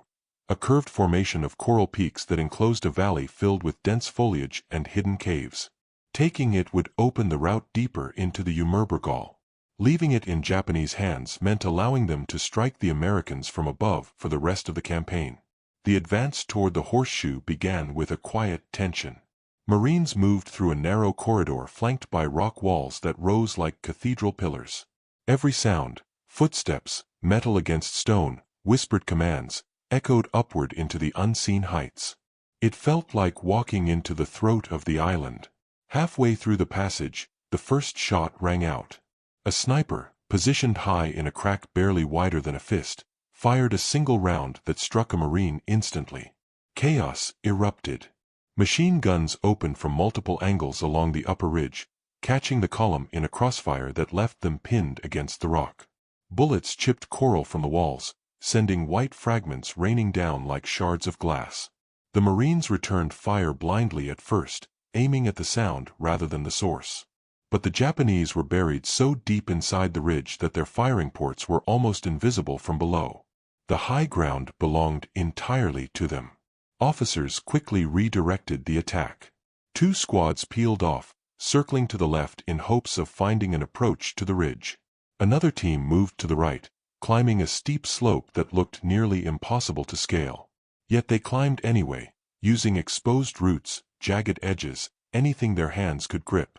a curved formation of coral peaks that enclosed a valley filled with dense foliage and hidden caves. Taking it would open the route deeper into the Umurbrogol. Leaving it in Japanese hands meant allowing them to strike the Americans from above for the rest of the campaign. The advance toward the horseshoe began with a quiet tension. Marines moved through a narrow corridor flanked by rock walls that rose like cathedral pillars. Every sound, footsteps, metal against stone, whispered commands, echoed upward into the unseen heights. It felt like walking into the throat of the island. Halfway through the passage, the first shot rang out. A sniper, positioned high in a crack barely wider than a fist, fired a single round that struck a Marine instantly. Chaos erupted. Machine guns opened from multiple angles along the upper ridge, catching the column in a crossfire that left them pinned against the rock. Bullets chipped coral from the walls, sending white fragments raining down like shards of glass. The Marines returned fire blindly at first, aiming at the sound rather than the source. But the Japanese were buried so deep inside the ridge that their firing ports were almost invisible from below. The high ground belonged entirely to them. Officers quickly redirected the attack. 2 squads peeled off, circling to the left in hopes of finding an approach to the ridge. Another team moved to the right, climbing a steep slope that looked nearly impossible to scale. Yet they climbed anyway, using exposed roots, jagged edges, anything their hands could grip.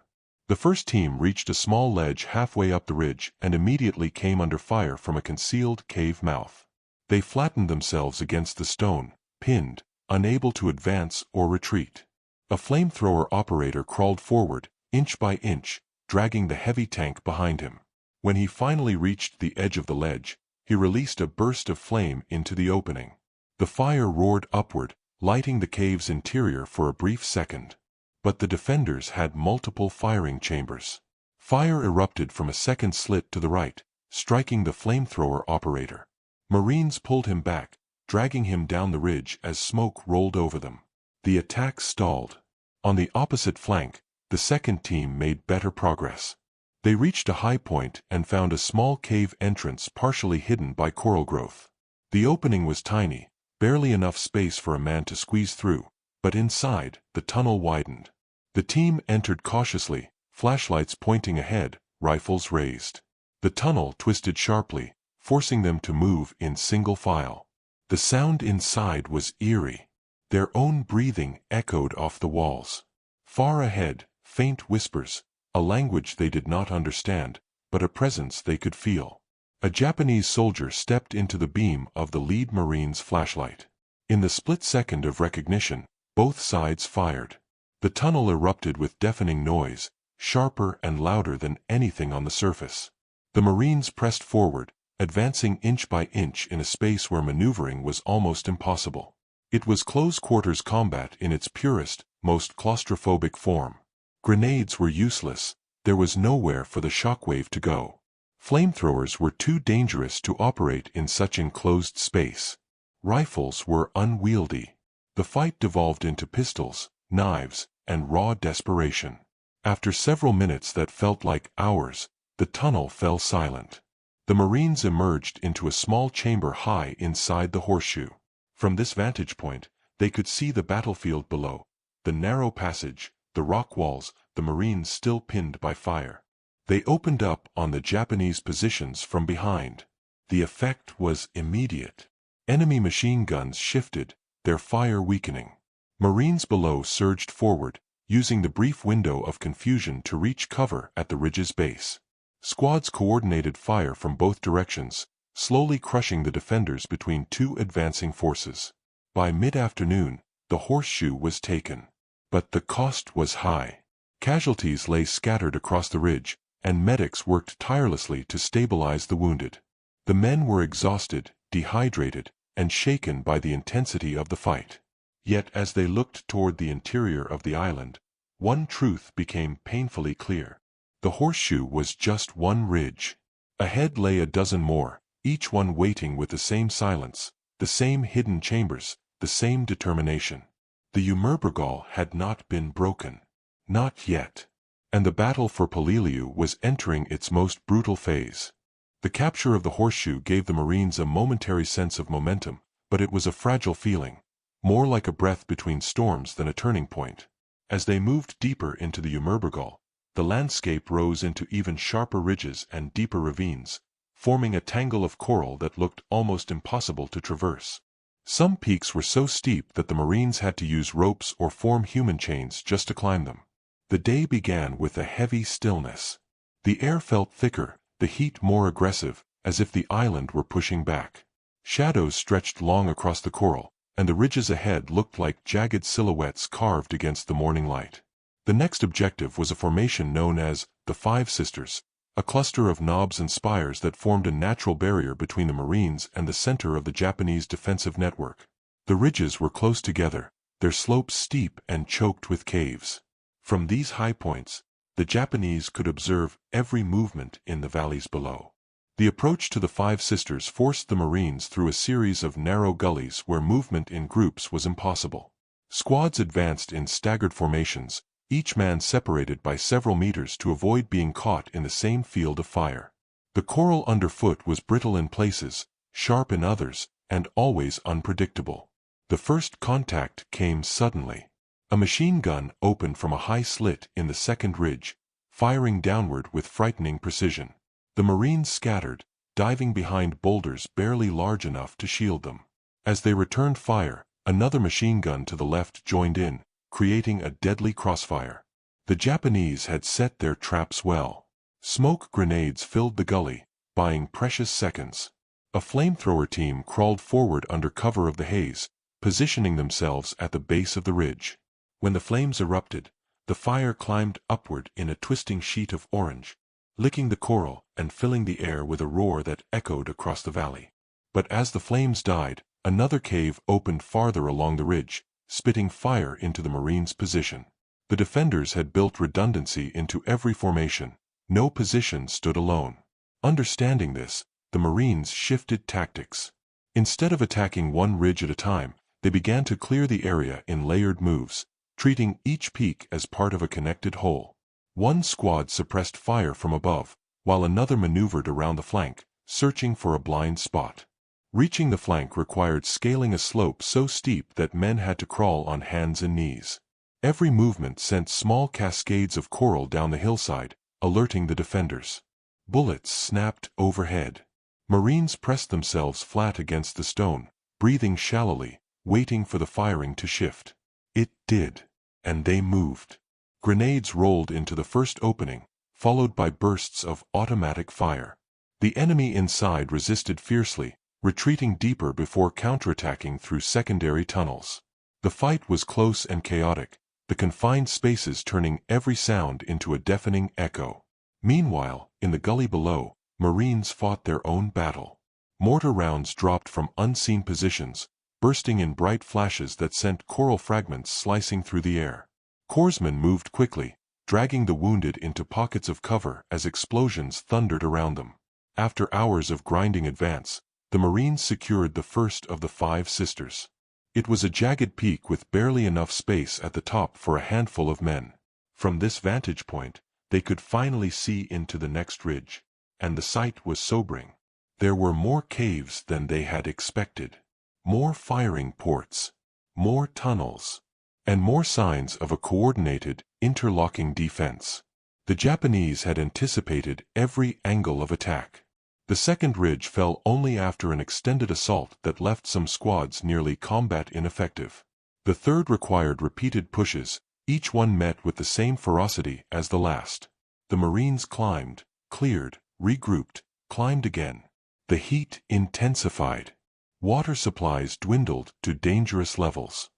The first team reached a small ledge halfway up the ridge and immediately came under fire from a concealed cave mouth. They flattened themselves against the stone, pinned, unable to advance or retreat. A flamethrower operator crawled forward, inch by inch, dragging the heavy tank behind him. When he finally reached the edge of the ledge, he released a burst of flame into the opening. The fire roared upward, lighting the cave's interior for a brief second. But the defenders had multiple firing chambers. Fire erupted from a second slit to the right, striking the flamethrower operator. Marines pulled him back, dragging him down the ridge as smoke rolled over them. The attack stalled. On the opposite flank, the second team made better progress. They reached a high point and found a small cave entrance partially hidden by coral growth. The opening was tiny, barely enough space for a man to squeeze through, but inside, the tunnel widened. The team entered cautiously, flashlights pointing ahead, rifles raised. The tunnel twisted sharply, forcing them to move in single file. The sound inside was eerie. Their own breathing echoed off the walls. Far ahead, faint whispers, a language they did not understand, but a presence they could feel. A Japanese soldier stepped into the beam of the lead Marine's flashlight. In the split second of recognition, both sides fired. The tunnel erupted with deafening noise, sharper and louder than anything on the surface. The Marines pressed forward, advancing inch by inch in a space where maneuvering was almost impossible. It was close-quarters combat in its purest, most claustrophobic form. Grenades were useless, there was nowhere for the shockwave to go. Flamethrowers were too dangerous to operate in such enclosed space. Rifles were unwieldy. The fight devolved into pistols, knives, and raw desperation. After several minutes that felt like hours, the tunnel fell silent. The Marines emerged into a small chamber high inside the horseshoe. From this vantage point, they could see the battlefield below, the narrow passage, the rock walls, the Marines still pinned by fire. They opened up on the Japanese positions from behind. The effect was immediate. Enemy machine guns shifted, their fire weakening. Marines below surged forward, using the brief window of confusion to reach cover at the ridge's base. Squads coordinated fire from both directions, slowly crushing the defenders between 2 advancing forces. By mid-afternoon, the horseshoe was taken. But the cost was high. Casualties lay scattered across the ridge, and medics worked tirelessly to stabilize the wounded. The men were exhausted, dehydrated, and shaken by the intensity of the fight. Yet as they looked toward the interior of the island, one truth became painfully clear. The horseshoe was just one ridge. Ahead lay a dozen more, each one waiting with the same silence, the same hidden chambers, the same determination. The Umurbrogol had not been broken. Not yet. And the battle for Peleliu was entering its most brutal phase. The capture of the horseshoe gave the Marines a momentary sense of momentum, but it was a fragile feeling, more like a breath between storms than a turning point. As they moved deeper into the Umurbrogol, the landscape rose into even sharper ridges and deeper ravines, forming a tangle of coral that looked almost impossible to traverse. Some peaks were so steep that the Marines had to use ropes or form human chains just to climb them. The day began with a heavy stillness. The air felt thicker, the heat more aggressive, as if the island were pushing back. Shadows stretched long across the coral, and the ridges ahead looked like jagged silhouettes carved against the morning light. The next objective was a formation known as the Five Sisters, a cluster of knobs and spires that formed a natural barrier between the Marines and the center of the Japanese defensive network. The ridges were close together, their slopes steep and choked with caves. From these high points, the Japanese could observe every movement in the valleys below. The approach to the Five Sisters forced the Marines through a series of narrow gullies where movement in groups was impossible. Squads advanced in staggered formations, each man separated by several meters to avoid being caught in the same field of fire. The coral underfoot was brittle in places, sharp in others, and always unpredictable. The first contact came suddenly. A machine gun opened from a high slit in the second ridge, firing downward with frightening precision. The Marines scattered, diving behind boulders barely large enough to shield them. As they returned fire, another machine gun to the left joined in, creating a deadly crossfire. The Japanese had set their traps well. Smoke grenades filled the gully, buying precious seconds. A flamethrower team crawled forward under cover of the haze, positioning themselves at the base of the ridge. When the flames erupted, the fire climbed upward in a twisting sheet of orange, licking the coral and filling the air with a roar that echoed across the valley. But as the flames died, another cave opened farther along the ridge, spitting fire into the Marines' position. The defenders had built redundancy into every formation. No position stood alone. Understanding this, the Marines shifted tactics. Instead of attacking one ridge at a time, they began to clear the area in layered moves, treating each peak as part of a connected whole. One squad suppressed fire from above, while another maneuvered around the flank, searching for a blind spot. Reaching the flank required scaling a slope so steep that men had to crawl on hands and knees. Every movement sent small cascades of coral down the hillside, alerting the defenders. Bullets snapped overhead. Marines pressed themselves flat against the stone, breathing shallowly, waiting for the firing to shift. It did, and they moved. Grenades rolled into the first opening, followed by bursts of automatic fire. The enemy inside resisted fiercely, retreating deeper before counterattacking through secondary tunnels. The fight was close and chaotic, the confined spaces turning every sound into a deafening echo. Meanwhile, in the gully below, Marines fought their own battle. Mortar rounds dropped from unseen positions, bursting in bright flashes that sent coral fragments slicing through the air. Corpsmen moved quickly, dragging the wounded into pockets of cover as explosions thundered around them. After hours of grinding advance, the Marines secured the first of the Five Sisters. It was a jagged peak with barely enough space at the top for a handful of men. From this vantage point, they could finally see into the next ridge, and the sight was sobering. There were more caves than they had expected, more firing ports, more tunnels, and more signs of a coordinated, interlocking defense. The Japanese had anticipated every angle of attack. The second ridge fell only after an extended assault that left some squads nearly combat ineffective. The third required repeated pushes, each one met with the same ferocity as the last. The Marines climbed, cleared, regrouped, climbed again. The heat intensified. Water supplies dwindled to dangerous levels.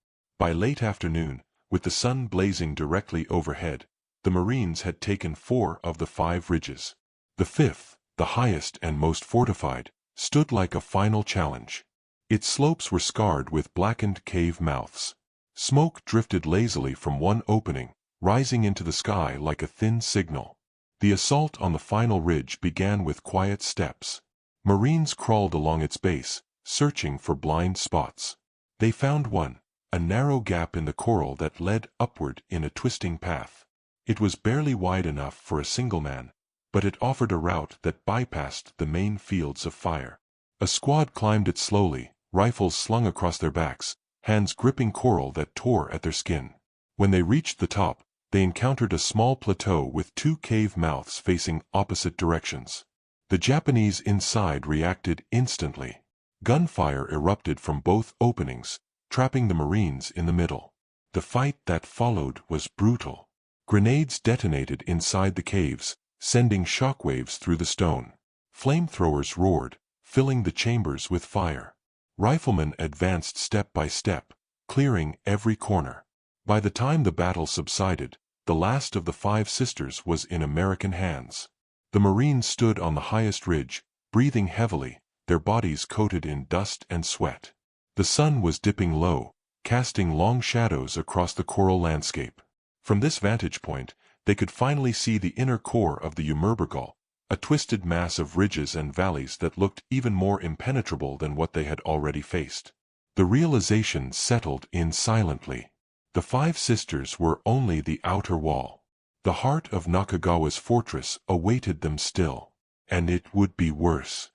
By late afternoon, with the sun blazing directly overhead, the Marines had taken 4 of the 5 ridges. The fifth, the highest and most fortified, stood like a final challenge. Its slopes were scarred with blackened cave mouths. Smoke drifted lazily from one opening, rising into the sky like a thin signal. The assault on the final ridge began with quiet steps. Marines crawled along its base, searching for blind spots. They found one, a narrow gap in the coral that led upward in a twisting path. It was barely wide enough for a single man, but it offered a route that bypassed the main fields of fire. A squad climbed it slowly, rifles slung across their backs, hands gripping coral that tore at their skin. When they reached the top, they encountered a small plateau with 2 cave mouths facing opposite directions. The Japanese inside reacted instantly. Gunfire erupted from both openings, trapping the Marines in the middle. The fight that followed was brutal. Grenades detonated inside the caves, sending shockwaves through the stone. Flamethrowers roared, filling the chambers with fire. Riflemen advanced step by step, clearing every corner. By the time the battle subsided, the last of the 5 sisters was in American hands. The Marines stood on the highest ridge, breathing heavily, their bodies coated in dust and sweat. The sun was dipping low, casting long shadows across the coral landscape. From this vantage point, they could finally see the inner core of the Umurbrogol, a twisted mass of ridges and valleys that looked even more impenetrable than what they had already faced. The realization settled in silently. The 5 sisters were only the outer wall. The heart of Nakagawa's fortress awaited them still. And it would be worse.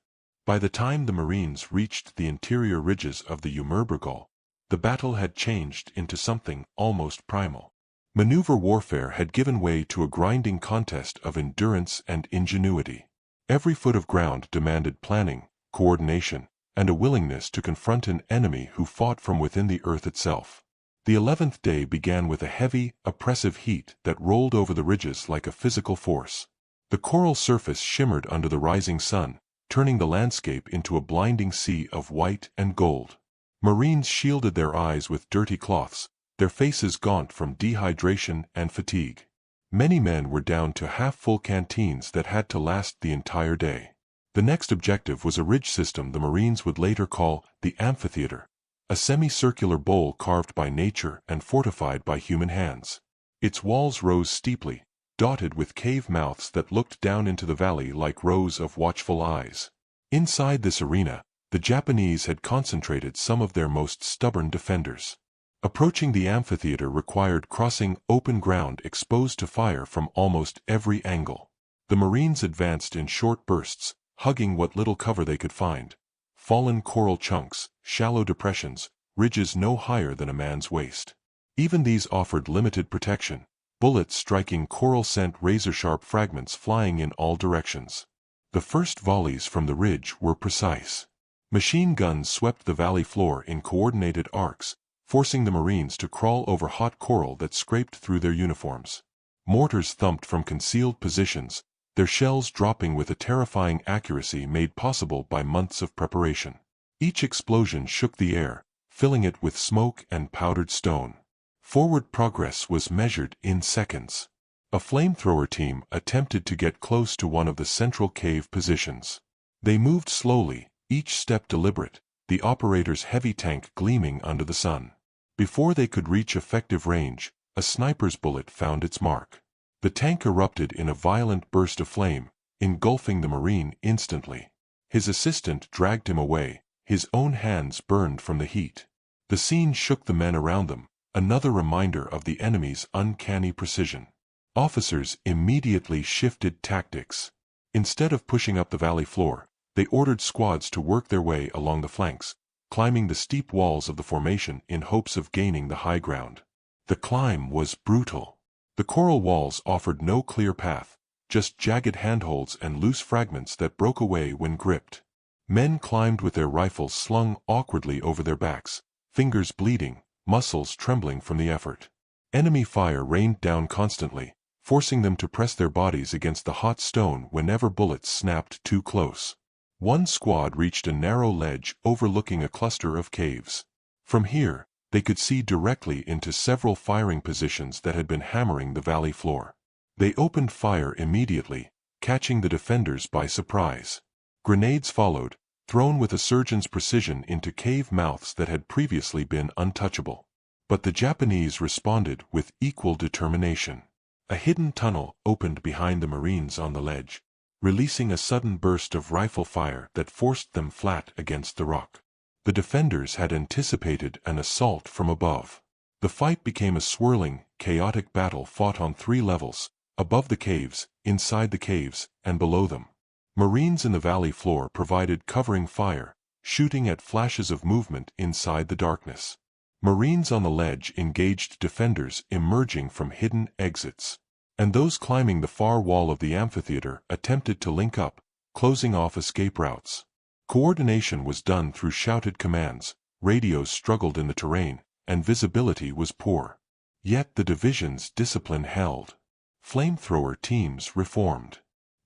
By the time the Marines reached the interior ridges of the Umurbrogol, the battle had changed into something almost primal. Maneuver warfare had given way to a grinding contest of endurance and ingenuity. Every foot of ground demanded planning, coordination, and a willingness to confront an enemy who fought from within the earth itself. The 11th day began with a heavy, oppressive heat that rolled over the ridges like a physical force. The coral surface shimmered under the rising sun, turning the landscape into a blinding sea of white and gold. Marines shielded their eyes with dirty cloths, their faces gaunt from dehydration and fatigue. Many men were down to half-full canteens that had to last the entire day. The next objective was a ridge system the Marines would later call the amphitheater, a semicircular bowl carved by nature and fortified by human hands. Its walls rose steeply, dotted with cave mouths that looked down into the valley like rows of watchful eyes. Inside this arena, the Japanese had concentrated some of their most stubborn defenders. Approaching the amphitheater required crossing open ground exposed to fire from almost every angle. The Marines advanced in short bursts, hugging what little cover they could find. Fallen coral chunks, shallow depressions, ridges no higher than a man's waist. Even these offered limited protection, bullets striking coral sent razor-sharp fragments flying in all directions. The first volleys from the ridge were precise. Machine guns swept the valley floor in coordinated arcs, forcing the Marines to crawl over hot coral that scraped through their uniforms. Mortars thumped from concealed positions, their shells dropping with a terrifying accuracy made possible by months of preparation. Each explosion shook the air, filling it with smoke and powdered stone. Forward progress was measured in seconds. A flamethrower team attempted to get close to one of the central cave positions. They moved slowly, each step deliberate, the operator's heavy tank gleaming under the sun. Before they could reach effective range, a sniper's bullet found its mark. The tank erupted in a violent burst of flame, engulfing the Marine instantly. His assistant dragged him away, his own hands burned from the heat. The scene shook the men around them, another reminder of the enemy's uncanny precision. Officers immediately shifted tactics. Instead of pushing up the valley floor, they ordered squads to work their way along the flanks, climbing the steep walls of the formation in hopes of gaining the high ground. The climb was brutal. The coral walls offered no clear path, just jagged handholds and loose fragments that broke away when gripped. Men climbed with their rifles slung awkwardly over their backs, fingers bleeding, muscles trembling from the effort. Enemy fire rained down constantly, forcing them to press their bodies against the hot stone whenever bullets snapped too close. One squad reached a narrow ledge overlooking a cluster of caves. From here, they could see directly into several firing positions that had been hammering the valley floor. They opened fire immediately, catching the defenders by surprise. Grenades followed, thrown with a surgeon's precision into cave mouths that had previously been untouchable. But the Japanese responded with equal determination. A hidden tunnel opened behind the Marines on the ledge, releasing a sudden burst of rifle fire that forced them flat against the rock. The defenders had anticipated an assault from above. The fight became a swirling, chaotic battle fought on 3 levels, above the caves, inside the caves, and below them. Marines in the valley floor provided covering fire, shooting at flashes of movement inside the darkness. Marines on the ledge engaged defenders emerging from hidden exits, and those climbing the far wall of the amphitheater attempted to link up, closing off escape routes. Coordination was done through shouted commands, radios struggled in the terrain, and visibility was poor. Yet the division's discipline held. Flamethrower teams reformed.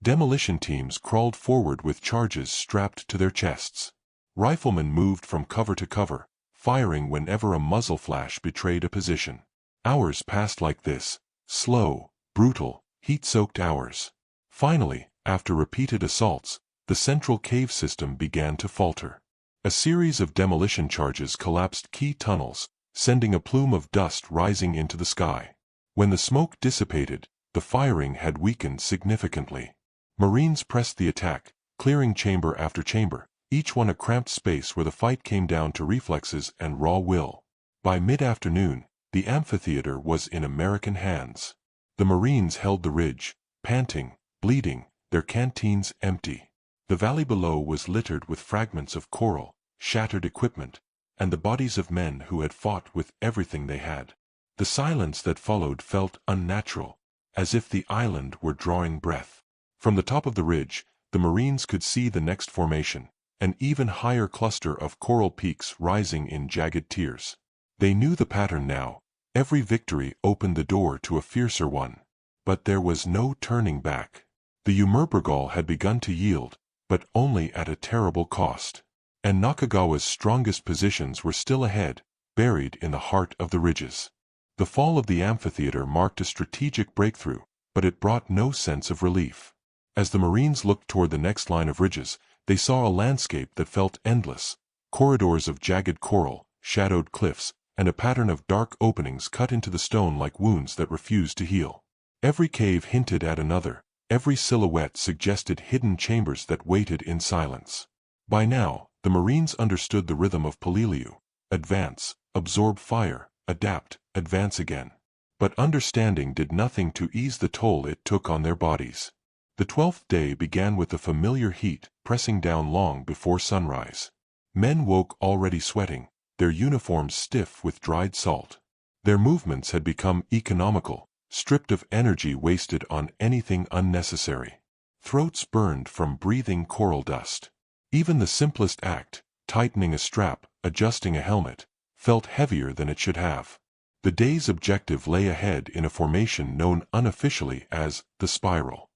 Demolition teams crawled forward with charges strapped to their chests. Riflemen moved from cover to cover, firing whenever a muzzle flash betrayed a position. Hours passed like this, slow, brutal, heat-soaked hours. Finally, after repeated assaults, the central cave system began to falter. A series of demolition charges collapsed key tunnels, sending a plume of dust rising into the sky. When the smoke dissipated, the firing had weakened significantly. Marines pressed the attack, clearing chamber after chamber, each one a cramped space where the fight came down to reflexes and raw will. By mid-afternoon, the amphitheater was in American hands. The Marines held the ridge, panting, bleeding, their canteens empty. The valley below was littered with fragments of coral, shattered equipment, and the bodies of men who had fought with everything they had. The silence that followed felt unnatural, as if the island were drawing breath. From the top of the ridge, the Marines could see the next formation, an even higher cluster of coral peaks rising in jagged tiers. They knew the pattern now. Every victory opened the door to a fiercer one. But there was no turning back. The Umurbrogol had begun to yield, but only at a terrible cost. And Nakagawa's strongest positions were still ahead, buried in the heart of the ridges. The fall of the amphitheater marked a strategic breakthrough, but it brought no sense of relief. As the Marines looked toward the next line of ridges, they saw a landscape that felt endless, corridors of jagged coral, shadowed cliffs, and a pattern of dark openings cut into the stone like wounds that refused to heal. Every cave hinted at another, every silhouette suggested hidden chambers that waited in silence. By now, the Marines understood the rhythm of Peleliu: advance, absorb fire, adapt, advance again. But understanding did nothing to ease the toll it took on their bodies. The 12th day began with the familiar heat pressing down long before sunrise. Men woke already sweating, their uniforms stiff with dried salt. Their movements had become economical, stripped of energy wasted on anything unnecessary. Throats burned from breathing coral dust. Even the simplest act, tightening a strap, adjusting a helmet, felt heavier than it should have. The day's objective lay ahead in a formation known unofficially as the Spiral.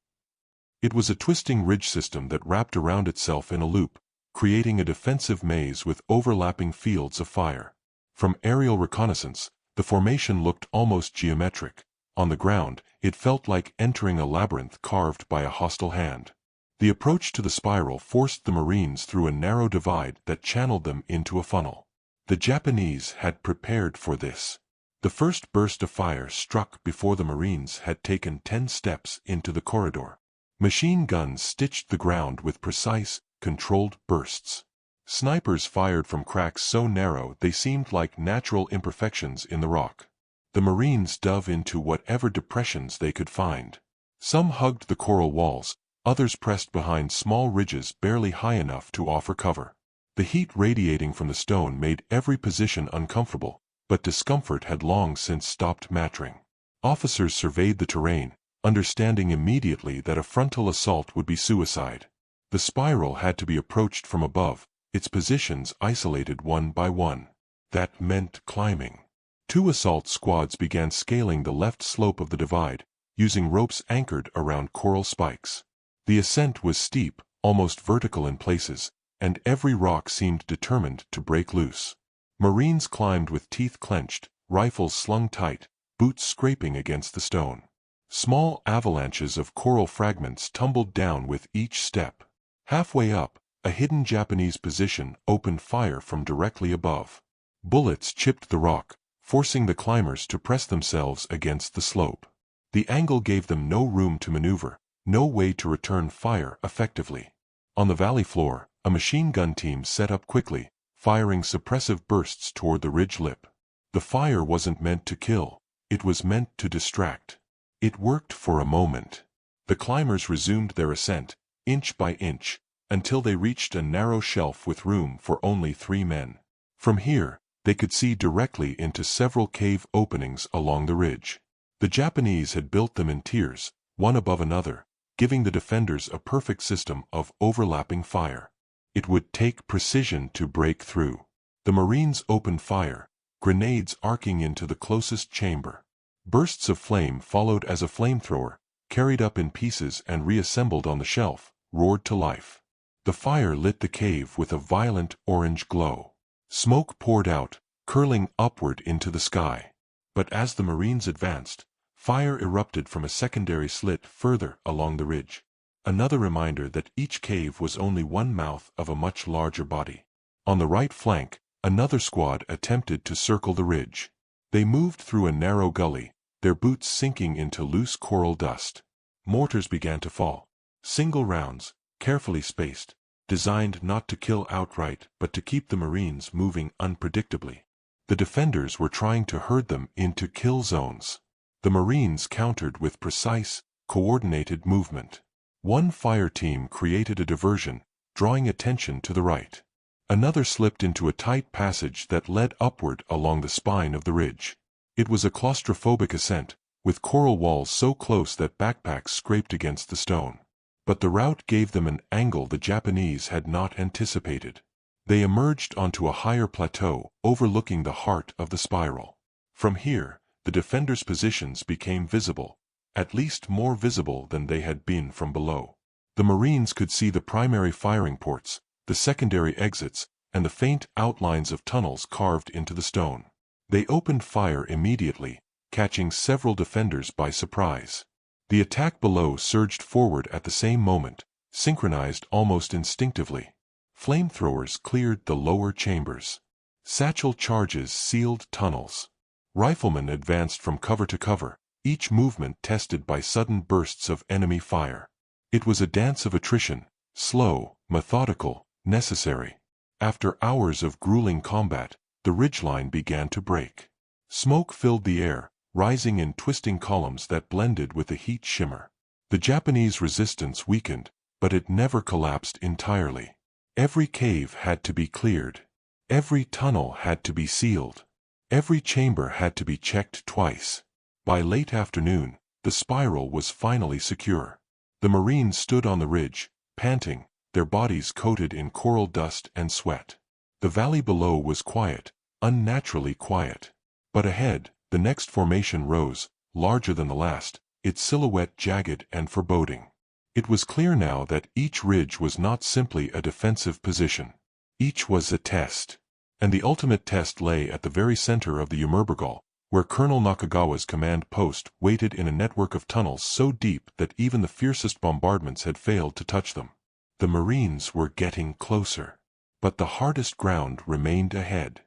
It was a twisting ridge system that wrapped around itself in a loop, creating a defensive maze with overlapping fields of fire. From aerial reconnaissance, the formation looked almost geometric. On the ground, it felt like entering a labyrinth carved by a hostile hand. The approach to the spiral forced the Marines through a narrow divide that channeled them into a funnel. The Japanese had prepared for this. The first burst of fire struck before the Marines had taken 10 steps into the corridor. Machine guns stitched the ground with precise, controlled bursts. Snipers fired from cracks so narrow they seemed like natural imperfections in the rock. The Marines dove into whatever depressions they could find. Some hugged the coral walls, others pressed behind small ridges barely high enough to offer cover. The heat radiating from the stone made every position uncomfortable, but discomfort had long since stopped mattering. Officers surveyed the terrain, understanding immediately that a frontal assault would be suicide. The spiral had to be approached from above, its positions isolated one by one. That meant climbing. 2 assault squads began scaling the left slope of the divide, using ropes anchored around coral spikes. The ascent was steep, almost vertical in places, and every rock seemed determined to break loose. Marines climbed with teeth clenched, rifles slung tight, boots scraping against the stone. Small avalanches of coral fragments tumbled down with each step. Halfway up, a hidden Japanese position opened fire from directly above. Bullets chipped the rock, forcing the climbers to press themselves against the slope. The angle gave them no room to maneuver, no way to return fire effectively. On the valley floor, a machine gun team set up quickly, firing suppressive bursts toward the ridge lip. The fire wasn't meant to kill, it was meant to distract. It worked for a moment. The climbers resumed their ascent, inch by inch, until they reached a narrow shelf with room for only 3 men. From here, They could see directly into several cave openings along the ridge. The Japanese had built them in tiers, one above another, giving the defenders a perfect system of overlapping fire. It would take precision to break through. The Marines opened fire, grenades arcing into the closest chamber. Bursts of flame followed as a flamethrower, carried up in pieces and reassembled on the shelf, roared to life. The fire lit the cave with a violent orange glow. Smoke poured out, curling upward into the sky. But as the Marines advanced, fire erupted from a secondary slit further along the ridge. Another reminder that each cave was only one mouth of a much larger body. On the right flank, another squad attempted to circle the ridge. They moved through a narrow gully, their boots sinking into loose coral dust. Mortars began to fall. Single rounds, carefully spaced, designed not to kill outright but to keep the Marines moving unpredictably. The defenders were trying to herd them into kill zones. The Marines countered with precise, coordinated movement. One fire team created a diversion, drawing attention to the right. Another slipped into a tight passage that led upward along the spine of the ridge. It was a claustrophobic ascent, with coral walls so close that backpacks scraped against the stone. But the route gave them an angle the Japanese had not anticipated. They emerged onto a higher plateau, overlooking the heart of the spiral. From here, the defenders' positions became visible, at least more visible than they had been from below. The Marines could see the primary firing ports, the secondary exits, and the faint outlines of tunnels carved into the stone. They opened fire immediately, catching several defenders by surprise. The attack below surged forward at the same moment, synchronized almost instinctively. Flamethrowers cleared the lower chambers. Satchel charges sealed tunnels. Riflemen advanced from cover to cover, each movement tested by sudden bursts of enemy fire. It was a dance of attrition, slow, methodical, necessary. After hours of grueling combat, the ridgeline began to break. Smoke filled the air, rising in twisting columns that blended with the heat shimmer. The Japanese resistance weakened, but it never collapsed entirely. Every cave had to be cleared. Every tunnel had to be sealed. Every chamber had to be checked twice. By late afternoon, the spiral was finally secure. The Marines stood on the ridge, panting, their bodies coated in coral dust and sweat. The valley below was quiet, unnaturally quiet. But ahead, the next formation rose, larger than the last, its silhouette jagged and foreboding. It was clear now that each ridge was not simply a defensive position. Each was a test. And the ultimate test lay at the very center of the Umurbrogol, where Colonel Nakagawa's command post waited in a network of tunnels so deep that even the fiercest bombardments had failed to touch them. The Marines were getting closer. But the hardest ground remained ahead.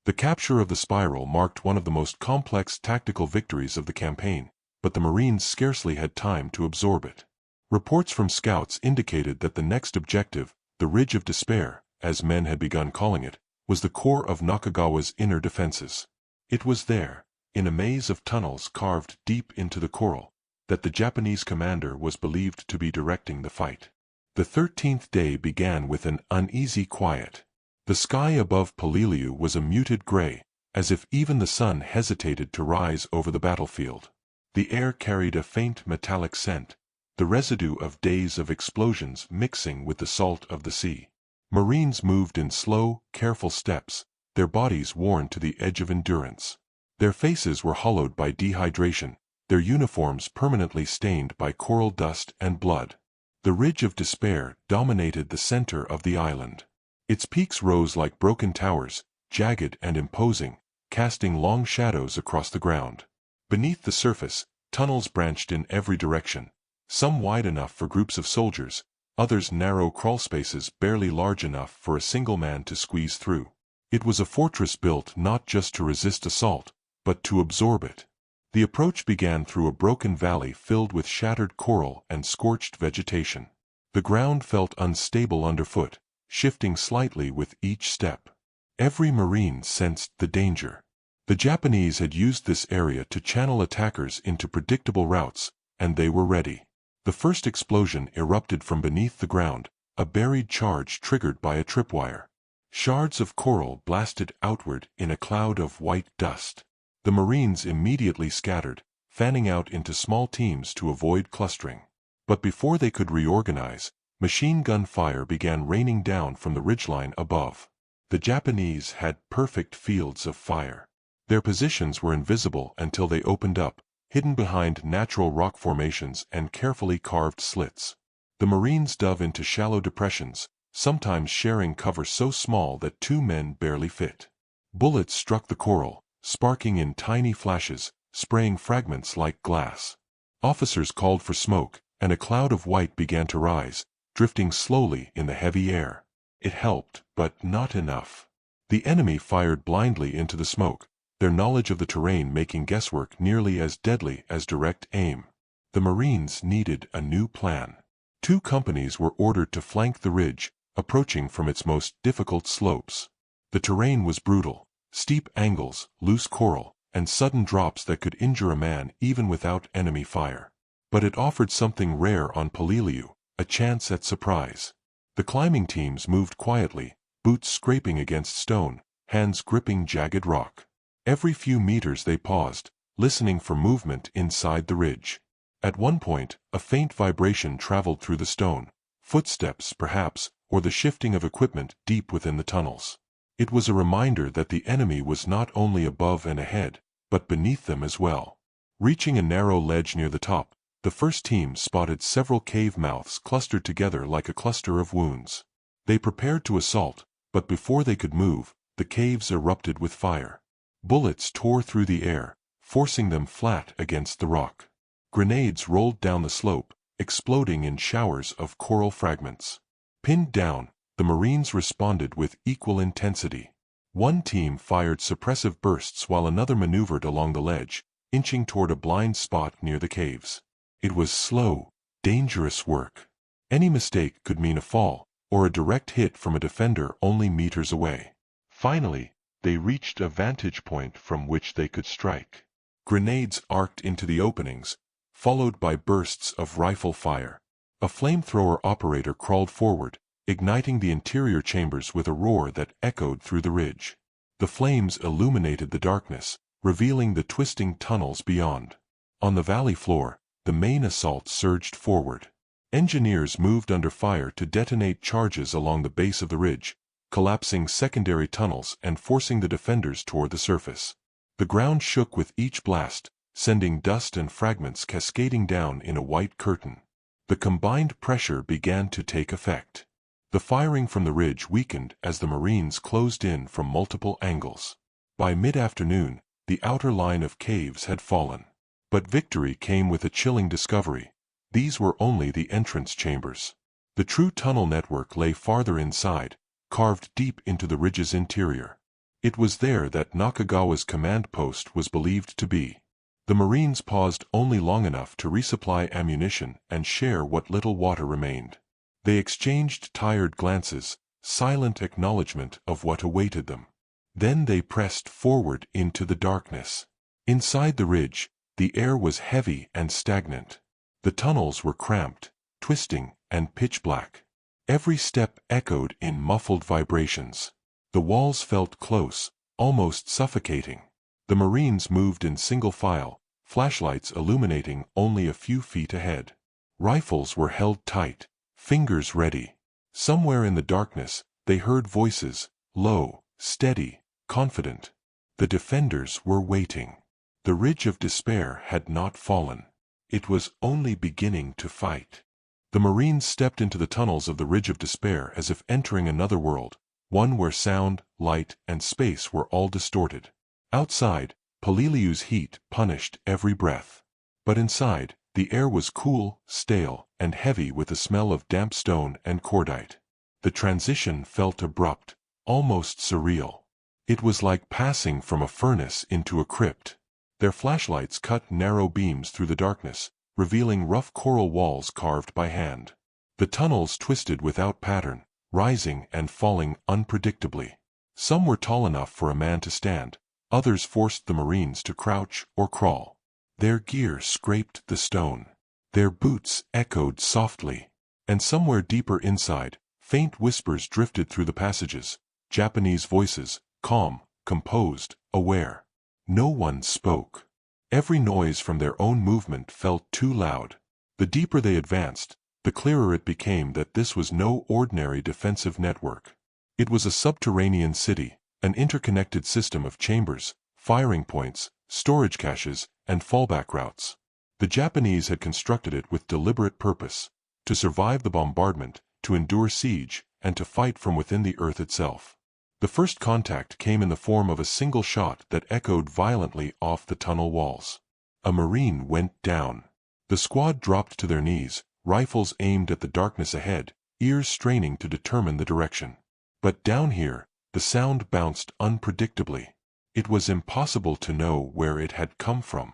The capture of the spiral marked one of the most complex tactical victories of the campaign, but the Marines scarcely had time to absorb it. Reports from scouts indicated that the next objective, the Ridge of Despair, as men had begun calling it, was the core of Nakagawa's inner defenses. It was there, in a maze of tunnels carved deep into the coral, that the Japanese commander was believed to be directing the fight. The 13th day began with an uneasy quiet. The sky above Peleliu was a muted gray, as if even the sun hesitated to rise over the battlefield. The air carried a faint metallic scent, the residue of days of explosions mixing with the salt of the sea. Marines moved in slow, careful steps, their bodies worn to the edge of endurance. Their faces were hollowed by dehydration, their uniforms permanently stained by coral dust and blood. The Ridge of Despair dominated the center of the island. Its peaks rose like broken towers, jagged and imposing, casting long shadows across the ground. Beneath the surface, tunnels branched in every direction, some wide enough for groups of soldiers, others narrow crawlspaces barely large enough for a single man to squeeze through. It was a fortress built not just to resist assault, but to absorb it. The approach began through a broken valley filled with shattered coral and scorched vegetation. The ground felt unstable underfoot, shifting slightly with each step. Every Marine sensed the danger. The Japanese had used this area to channel attackers into predictable routes, and they were ready. The first explosion erupted from beneath the ground, a buried charge triggered by a tripwire. Shards of coral blasted outward in a cloud of white dust. The Marines immediately scattered, fanning out into small teams to avoid clustering. But before they could reorganize, machine gun fire began raining down from the ridgeline above. The Japanese had perfect fields of fire. Their positions were invisible until they opened up, hidden behind natural rock formations and carefully carved slits. The Marines dove into shallow depressions, sometimes sharing cover so small that 2 men barely fit. Bullets struck the coral, sparking in tiny flashes, spraying fragments like glass. Officers called for smoke, and a cloud of white began to rise, drifting slowly in the heavy air. It helped, but not enough. The enemy fired blindly into the smoke, their knowledge of the terrain making guesswork nearly as deadly as direct aim. The Marines needed a new plan. 2 companies were ordered to flank the ridge, approaching from its most difficult slopes. The terrain was brutal, steep angles, loose coral, and sudden drops that could injure a man even without enemy fire. But it offered something rare on Peleliu, a chance at surprise. The climbing teams moved quietly, boots scraping against stone, hands gripping jagged rock. Every few meters they paused, listening for movement inside the ridge. At one point, a faint vibration traveled through the stone, footsteps perhaps, or the shifting of equipment deep within the tunnels. It was a reminder that the enemy was not only above and ahead, but beneath them as well. Reaching a narrow ledge near the top, the first team spotted several cave mouths clustered together like a cluster of wounds. They prepared to assault, but before they could move, the caves erupted with fire. Bullets tore through the air, forcing them flat against the rock. Grenades rolled down the slope, exploding in showers of coral fragments. Pinned down, the Marines responded with equal intensity. One team fired suppressive bursts while another maneuvered along the ledge, inching toward a blind spot near the caves. It was slow, dangerous work. Any mistake could mean a fall, or a direct hit from a defender only meters away. Finally, they reached a vantage point from which they could strike. Grenades arced into the openings, followed by bursts of rifle fire. A flamethrower operator crawled forward, igniting the interior chambers with a roar that echoed through the ridge. The flames illuminated the darkness, revealing the twisting tunnels beyond. On the valley floor, the main assault surged forward. Engineers moved under fire to detonate charges along the base of the ridge, collapsing secondary tunnels and forcing the defenders toward the surface. The ground shook with each blast, sending dust and fragments cascading down in a white curtain. The combined pressure began to take effect. The firing from the ridge weakened as the Marines closed in from multiple angles. By mid-afternoon, the outer line of caves had fallen. But victory came with a chilling discovery. These were only the entrance chambers. The true tunnel network lay farther inside, carved deep into the ridge's interior. It was there that Nakagawa's command post was believed to be. The Marines paused only long enough to resupply ammunition and share what little water remained. They exchanged tired glances, silent acknowledgement of what awaited them. Then they pressed forward into the darkness. Inside the ridge, the air was heavy and stagnant. The tunnels were cramped, twisting, and pitch black. Every step echoed in muffled vibrations. The walls felt close, almost suffocating. The Marines moved in single file, flashlights illuminating only a few feet ahead. Rifles were held tight, fingers ready. Somewhere in the darkness, they heard voices, low, steady, confident. The defenders were waiting. The ridge of despair had not fallen. It was only beginning to fight. The Marines stepped into the tunnels of the ridge of despair as if entering another world, one where sound, light, and space were all distorted. Outside, Peleliu's heat punished every breath. But inside, the air was cool, stale, and heavy with the smell of damp stone and cordite. The transition felt abrupt, almost surreal. It was like passing from a furnace into a crypt. Their flashlights cut narrow beams through the darkness, revealing rough coral walls carved by hand. The tunnels twisted without pattern, rising and falling unpredictably. Some were tall enough for a man to stand, others forced the Marines to crouch or crawl. Their gear scraped the stone. Their boots echoed softly. And somewhere deeper inside, faint whispers drifted through the passages, Japanese voices, calm, composed, aware. No one spoke. Every noise from their own movement felt too loud. The deeper they advanced, the clearer it became that this was no ordinary defensive network. It was a subterranean city, an interconnected system of chambers, firing points, storage caches, and fallback routes. The Japanese had constructed it with deliberate purpose, to survive the bombardment, to endure siege, and to fight from within the earth itself. The first contact came in the form of a single shot that echoed violently off the tunnel walls. A Marine went down. The squad dropped to their knees, rifles aimed at the darkness ahead, ears straining to determine the direction. But down here, the sound bounced unpredictably. It was impossible to know where it had come from.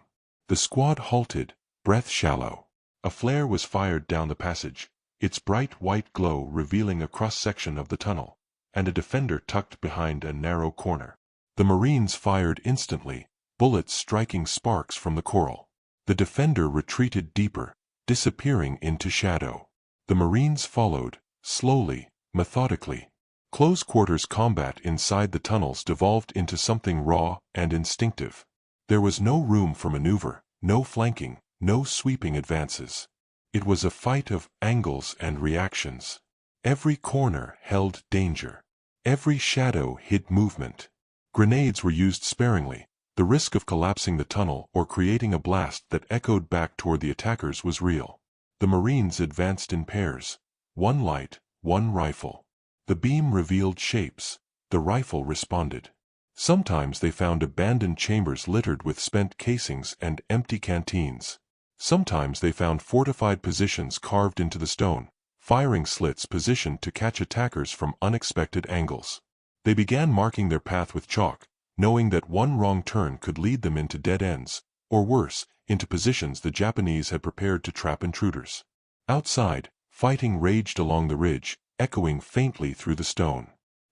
The squad halted, breath shallow. A flare was fired down the passage, its bright white glow revealing a cross-section of the tunnel, and a defender tucked behind a narrow corner. The Marines fired instantly, bullets striking sparks from the coral. The defender retreated deeper, disappearing into shadow. The Marines followed, slowly, methodically. Close-quarters combat inside the tunnels devolved into something raw and instinctive. There was no room for maneuver, no flanking, no sweeping advances. It was a fight of angles and reactions. Every corner held danger. Every shadow hid movement. Grenades were used sparingly. The risk of collapsing the tunnel or creating a blast that echoed back toward the attackers was real. The Marines advanced in pairs. One light, one rifle. The beam revealed shapes. The rifle responded. Sometimes they found abandoned chambers littered with spent casings and empty canteens. Sometimes they found fortified positions carved into the stone, firing slits positioned to catch attackers from unexpected angles. They began marking their path with chalk, knowing that one wrong turn could lead them into dead ends, or worse, into positions the Japanese had prepared to trap intruders. Outside, fighting raged along the ridge, echoing faintly through the stone.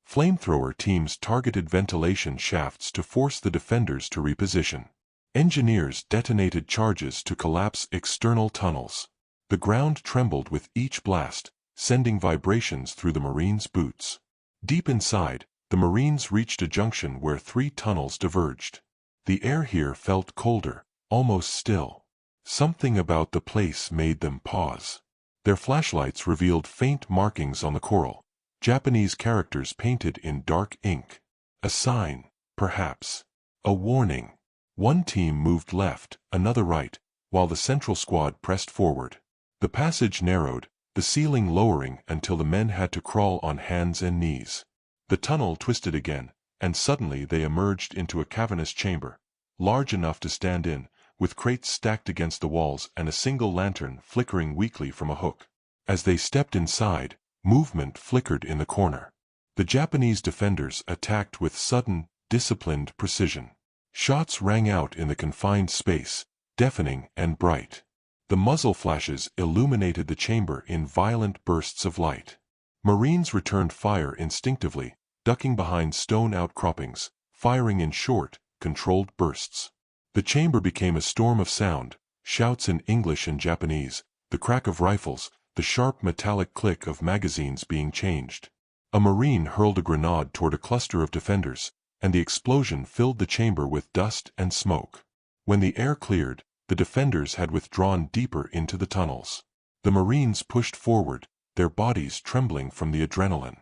Flamethrower teams targeted ventilation shafts to force the defenders to reposition. Engineers detonated charges to collapse external tunnels. The ground trembled with each blast, sending vibrations through the Marines' boots. Deep inside, the Marines reached a junction where 3 tunnels diverged. The air here felt colder, almost still. Something about the place made them pause. Their flashlights revealed faint markings on the coral, Japanese characters painted in dark ink. A sign, perhaps. A warning. One team moved left, another right, while the central squad pressed forward. The passage narrowed, the ceiling lowering until the men had to crawl on hands and knees. The tunnel twisted again, and suddenly they emerged into a cavernous chamber, large enough to stand in, with crates stacked against the walls and a single lantern flickering weakly from a hook. As they stepped inside, movement flickered in the corner. The Japanese defenders attacked with sudden, disciplined precision. Shots rang out in the confined space, deafening and bright. The muzzle flashes illuminated the chamber in violent bursts of light. Marines returned fire instinctively, ducking behind stone outcroppings, firing in short, controlled bursts. The chamber became a storm of sound, shouts in English and Japanese, the crack of rifles, the sharp metallic click of magazines being changed. A Marine hurled a grenade toward a cluster of defenders, and the explosion filled the chamber with dust and smoke. When the air cleared, the defenders had withdrawn deeper into the tunnels. The Marines pushed forward, their bodies trembling from the adrenaline.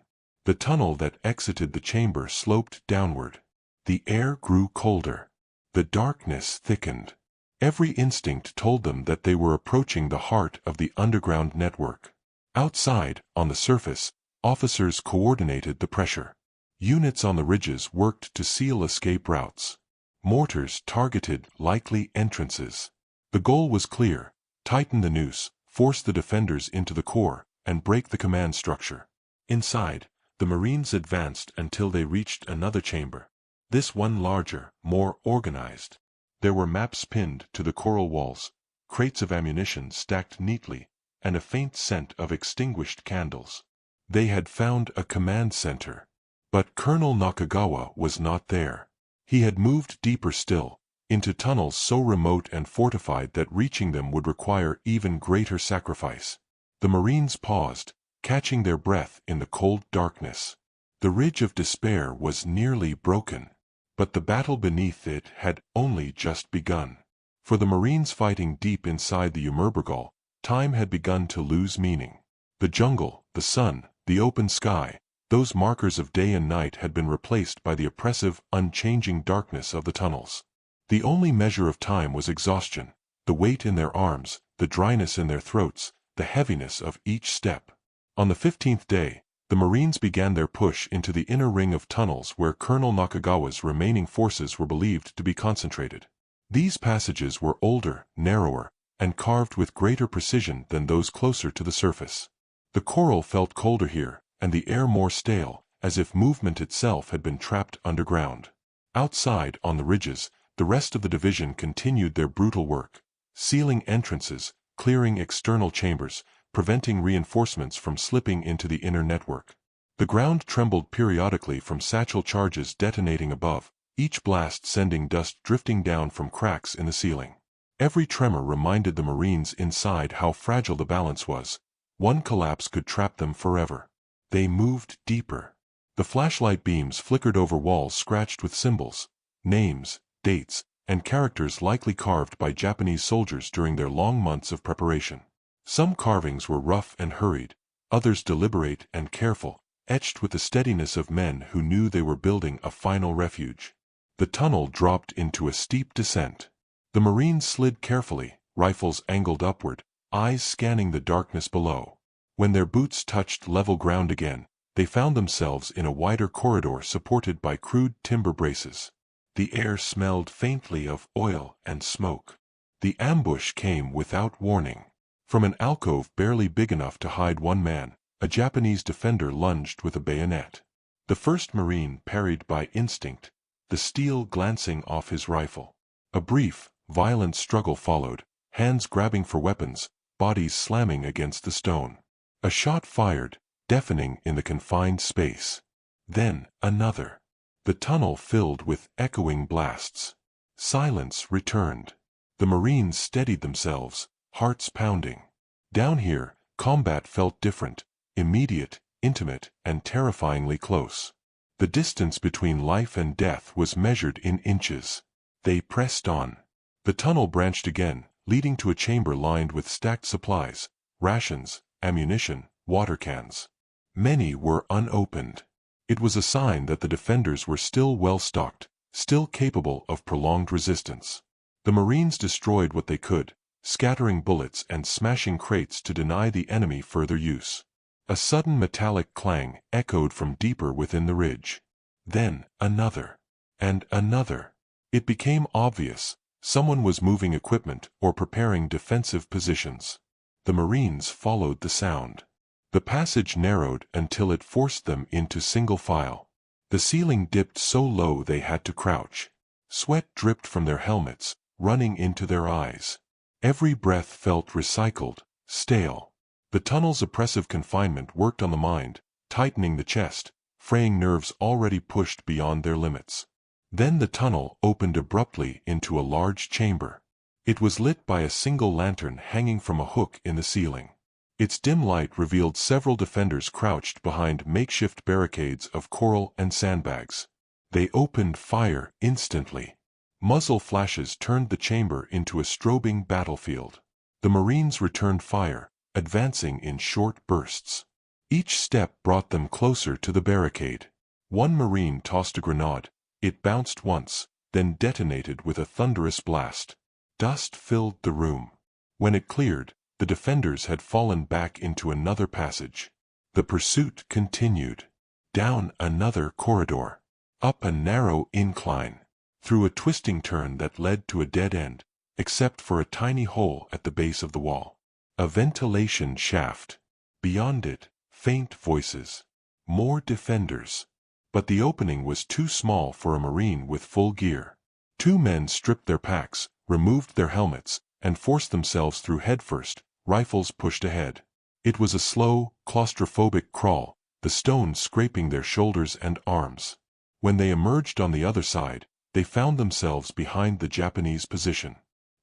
The tunnel that exited the chamber sloped downward. The air grew colder. The darkness thickened. Every instinct told them that they were approaching the heart of the underground network. Outside, on the surface, officers coordinated the pressure. Units on the ridges worked to seal escape routes. Mortars targeted likely entrances. The goal was clear: tighten the noose, force the defenders into the core, and break the command structure. Inside, the Marines advanced until they reached another chamber. This one larger, more organized. There were maps pinned to the coral walls, crates of ammunition stacked neatly, and a faint scent of extinguished candles. They had found a command center. But Colonel Nakagawa was not there. He had moved deeper still, into tunnels so remote and fortified that reaching them would require even greater sacrifice. The Marines paused, catching their breath in the cold darkness. The ridge of despair was nearly broken. But the battle beneath it had only just begun. For the Marines fighting deep inside the Umurbrogol, time had begun to lose meaning. The jungle, the sun, the open sky, those markers of day and night had been replaced by the oppressive, unchanging darkness of the tunnels. The only measure of time was exhaustion, the weight in their arms, the dryness in their throats, the heaviness of each step. On the 15th day, the Marines began their push into the inner ring of tunnels where Colonel Nakagawa's remaining forces were believed to be concentrated. These passages were older, narrower, and carved with greater precision than those closer to the surface. The coral felt colder here, and the air more stale, as if movement itself had been trapped underground. Outside, on the ridges, the rest of the division continued their brutal work, sealing entrances, clearing external chambers, preventing reinforcements from slipping into the inner network. The ground trembled periodically from satchel charges detonating above, each blast sending dust drifting down from cracks in the ceiling. Every tremor reminded the Marines inside how fragile the balance was. One collapse could trap them forever. They moved deeper. The flashlight beams flickered over walls scratched with symbols, names, dates, and characters likely carved by Japanese soldiers during their long months of preparation. Some carvings were rough and hurried, others deliberate and careful, etched with the steadiness of men who knew they were building a final refuge. The tunnel dropped into a steep descent. The Marines slid carefully, rifles angled upward, eyes scanning the darkness below. When their boots touched level ground again, they found themselves in a wider corridor supported by crude timber braces. The air smelled faintly of oil and smoke. The ambush came without warning. From an alcove barely big enough to hide one man, a Japanese defender lunged with a bayonet. The first Marine parried by instinct, the steel glancing off his rifle. A brief, violent struggle followed, hands grabbing for weapons, bodies slamming against the stone. A shot fired, deafening in the confined space. Then, another. The tunnel filled with echoing blasts. Silence returned. The Marines steadied themselves, hearts pounding. Down here, combat felt different, immediate, intimate, and terrifyingly close. The distance between life and death was measured in inches. They pressed on. The tunnel branched again, leading to a chamber lined with stacked supplies, rations, ammunition, water cans. Many were unopened. It was a sign that the defenders were still well stocked, still capable of prolonged resistance. The Marines destroyed what they could, scattering bullets and smashing crates to deny the enemy further use. A sudden metallic clang echoed from deeper within the ridge. Then, another. And another. It became obvious. Someone was moving equipment or preparing defensive positions. The Marines followed the sound. The passage narrowed until it forced them into single file. The ceiling dipped so low they had to crouch. Sweat dripped from their helmets, running into their eyes. Every breath felt recycled, stale. The tunnel's oppressive confinement worked on the mind, tightening the chest, fraying nerves already pushed beyond their limits. Then the tunnel opened abruptly into a large chamber. It was lit by a single lantern hanging from a hook in the ceiling. Its dim light revealed several defenders crouched behind makeshift barricades of coral and sandbags. They opened fire instantly. Muzzle flashes turned the chamber into a strobing battlefield. The Marines returned fire, advancing in short bursts. Each step brought them closer to the barricade. One Marine tossed a grenade. It bounced once, then detonated with a thunderous blast. Dust filled the room. When it cleared, the defenders had fallen back into another passage. The pursuit continued. Down another corridor. Up a narrow incline. Through a twisting turn that led to a dead end, except for a tiny hole at the base of the wall. A ventilation shaft. Beyond it, faint voices. More defenders. But the opening was too small for a Marine with full gear. Two men stripped their packs, removed their helmets, and forced themselves through headfirst, rifles pushed ahead. It was a slow, claustrophobic crawl, the stones scraping their shoulders and arms. When they emerged on the other side, they found themselves behind the Japanese position.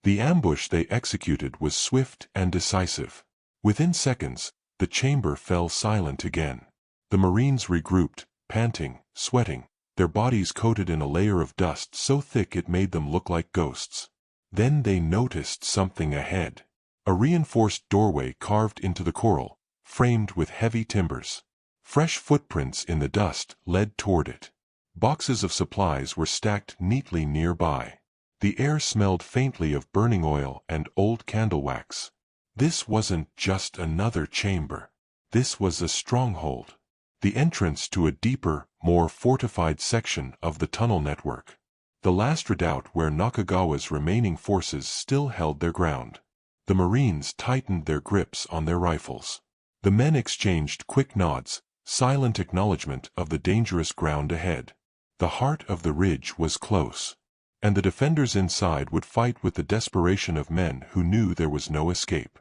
The ambush they executed was swift and decisive. Within seconds, the chamber fell silent again. The Marines regrouped, panting, sweating, their bodies coated in a layer of dust so thick it made them look like ghosts. Then they noticed something ahead. A reinforced doorway carved into the coral, framed with heavy timbers. Fresh footprints in the dust led toward it. Boxes of supplies were stacked neatly nearby. The air smelled faintly of burning oil and old candle wax. This wasn't just another chamber. This was a stronghold. The entrance to a deeper, more fortified section of the tunnel network. The last redoubt where Nakagawa's remaining forces still held their ground. The Marines tightened their grips on their rifles. The men exchanged quick nods, silent acknowledgement of the dangerous ground ahead. The heart of the ridge was close, and the defenders inside would fight with the desperation of men who knew there was no escape.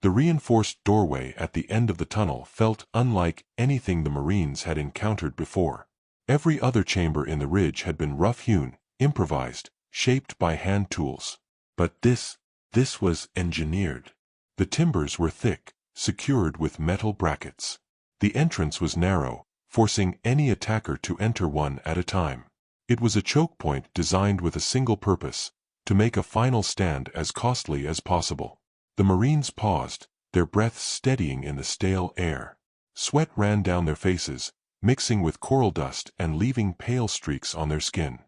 The reinforced doorway at the end of the tunnel felt unlike anything the Marines had encountered before. Every other chamber in the ridge had been rough-hewn, improvised, shaped by hand tools. But this was engineered. The timbers were thick, secured with metal brackets. The entrance was narrow, forcing any attacker to enter one at a time. It was a choke point designed with a single purpose, to make a final stand as costly as possible. The Marines paused, their breaths steadying in the stale air. Sweat ran down their faces, mixing with coral dust and leaving pale streaks on their skin.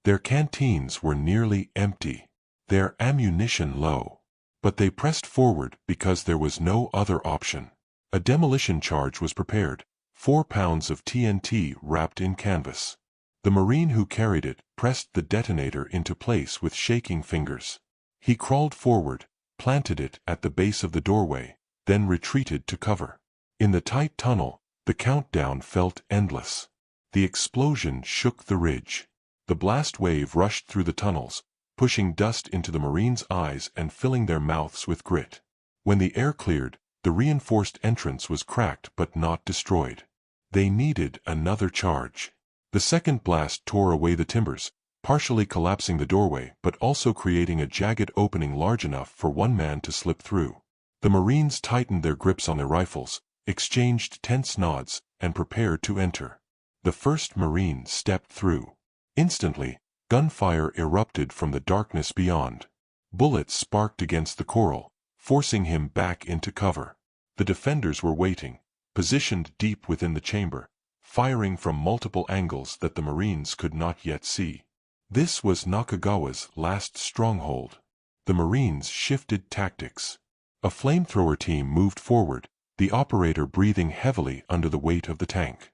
Their canteens were nearly empty, their ammunition low. But they pressed forward because there was no other option. A demolition charge was prepared, 4 pounds of TNT wrapped in canvas. The Marine who carried it pressed the detonator into place with shaking fingers. He crawled forward, planted it at the base of the doorway, then retreated to cover. In the tight tunnel, the countdown felt endless. The explosion shook the ridge. The blast wave rushed through the tunnels, pushing dust into the Marines' eyes and filling their mouths with grit. When the air cleared, the reinforced entrance was cracked but not destroyed. They needed another charge. The second blast tore away the timbers, partially collapsing the doorway but also creating a jagged opening large enough for one man to slip through. The Marines tightened their grips on their rifles, exchanged tense nods, and prepared to enter. The first Marine stepped through. Instantly, gunfire erupted from the darkness beyond. Bullets sparked against the coral, forcing him back into cover. The defenders were waiting, positioned deep within the chamber, firing from multiple angles that the Marines could not yet see. This was Nakagawa's last stronghold. The Marines shifted tactics. A flamethrower team moved forward, the operator breathing heavily under the weight of the tank.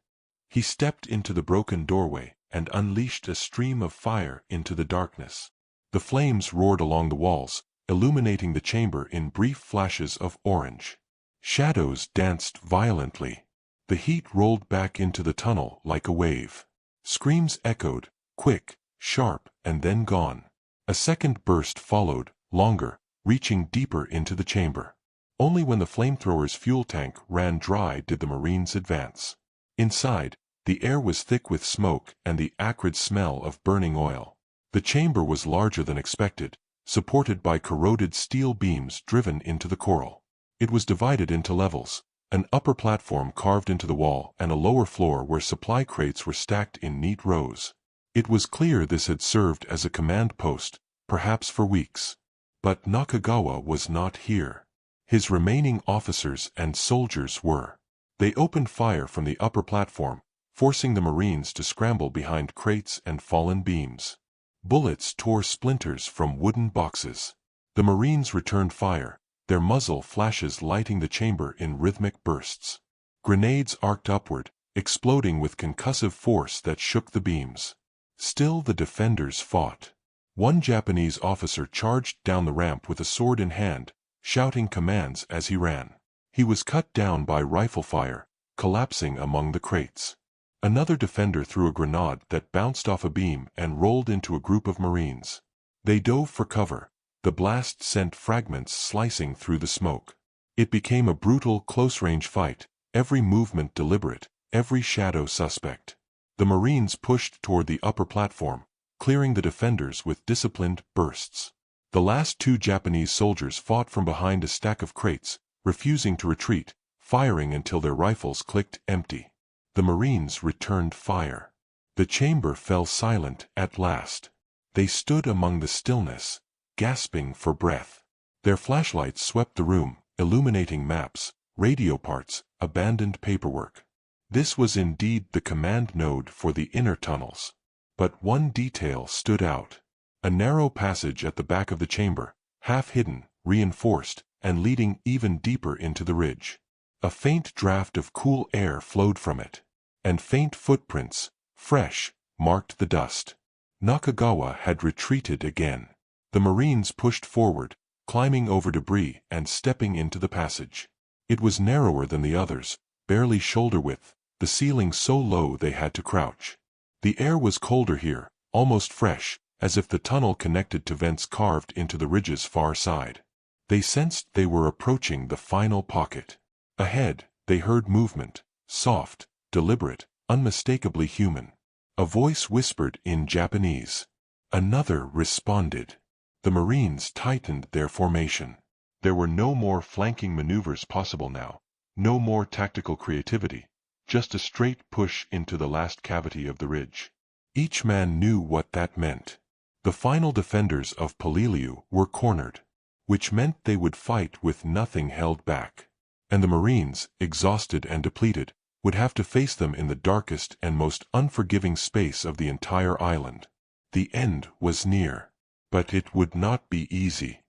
He stepped into the broken doorway and unleashed a stream of fire into the darkness. The flames roared along the walls, illuminating the chamber in brief flashes of orange. Shadows danced violently. The heat rolled back into the tunnel like a wave. Screams echoed, quick, sharp, and then gone. A second burst followed, longer, reaching deeper into the chamber. Only when the flamethrower's fuel tank ran dry did the Marines advance. Inside, the air was thick with smoke and the acrid smell of burning oil. The chamber was larger than expected, supported by corroded steel beams driven into the coral. It was divided into levels, an upper platform carved into the wall and a lower floor where supply crates were stacked in neat rows. It was clear this had served as a command post, perhaps for weeks. But Nakagawa was not here. His remaining officers and soldiers were. They opened fire from the upper platform, forcing the Marines to scramble behind crates and fallen beams. Bullets tore splinters from wooden boxes. The Marines returned fire, their muzzle flashes lighting the chamber in rhythmic bursts. Grenades arced upward, exploding with concussive force that shook the beams. Still the defenders fought. One Japanese officer charged down the ramp with a sword in hand, shouting commands as he ran. He was cut down by rifle fire, collapsing among the crates. Another defender threw a grenade that bounced off a beam and rolled into a group of Marines. They dove for cover. The blast sent fragments slicing through the smoke. It became a brutal, close-range fight, every movement deliberate, every shadow suspect. The Marines pushed toward the upper platform, clearing the defenders with disciplined bursts. The last 2 Japanese soldiers fought from behind a stack of crates, refusing to retreat, firing until their rifles clicked empty. The Marines returned fire. The chamber fell silent at last. They stood among the stillness, gasping for breath. Their flashlights swept the room, illuminating maps, radio parts, abandoned paperwork. This was indeed the command node for the inner tunnels. But one detail stood out. A narrow passage at the back of the chamber, half hidden, reinforced, and leading even deeper into the ridge. A faint draft of cool air flowed from it, and faint footprints, fresh, marked the dust. Nakagawa had retreated again. The Marines pushed forward, climbing over debris and stepping into the passage. It was narrower than the others, barely shoulder width, the ceiling so low they had to crouch. The air was colder here, almost fresh, as if the tunnel connected to vents carved into the ridge's far side. They sensed they were approaching the final pocket. Ahead, they heard movement, soft, deliberate, unmistakably human. A voice whispered in Japanese. Another responded. The Marines tightened their formation. There were no more flanking maneuvers possible now, no more tactical creativity, just a straight push into the last cavity of the ridge. Each man knew what that meant. The final defenders of Peleliu were cornered, which meant they would fight with nothing held back. And the Marines, exhausted and depleted, would have to face them in the darkest and most unforgiving space of the entire island. The end was near. But it would not be easy.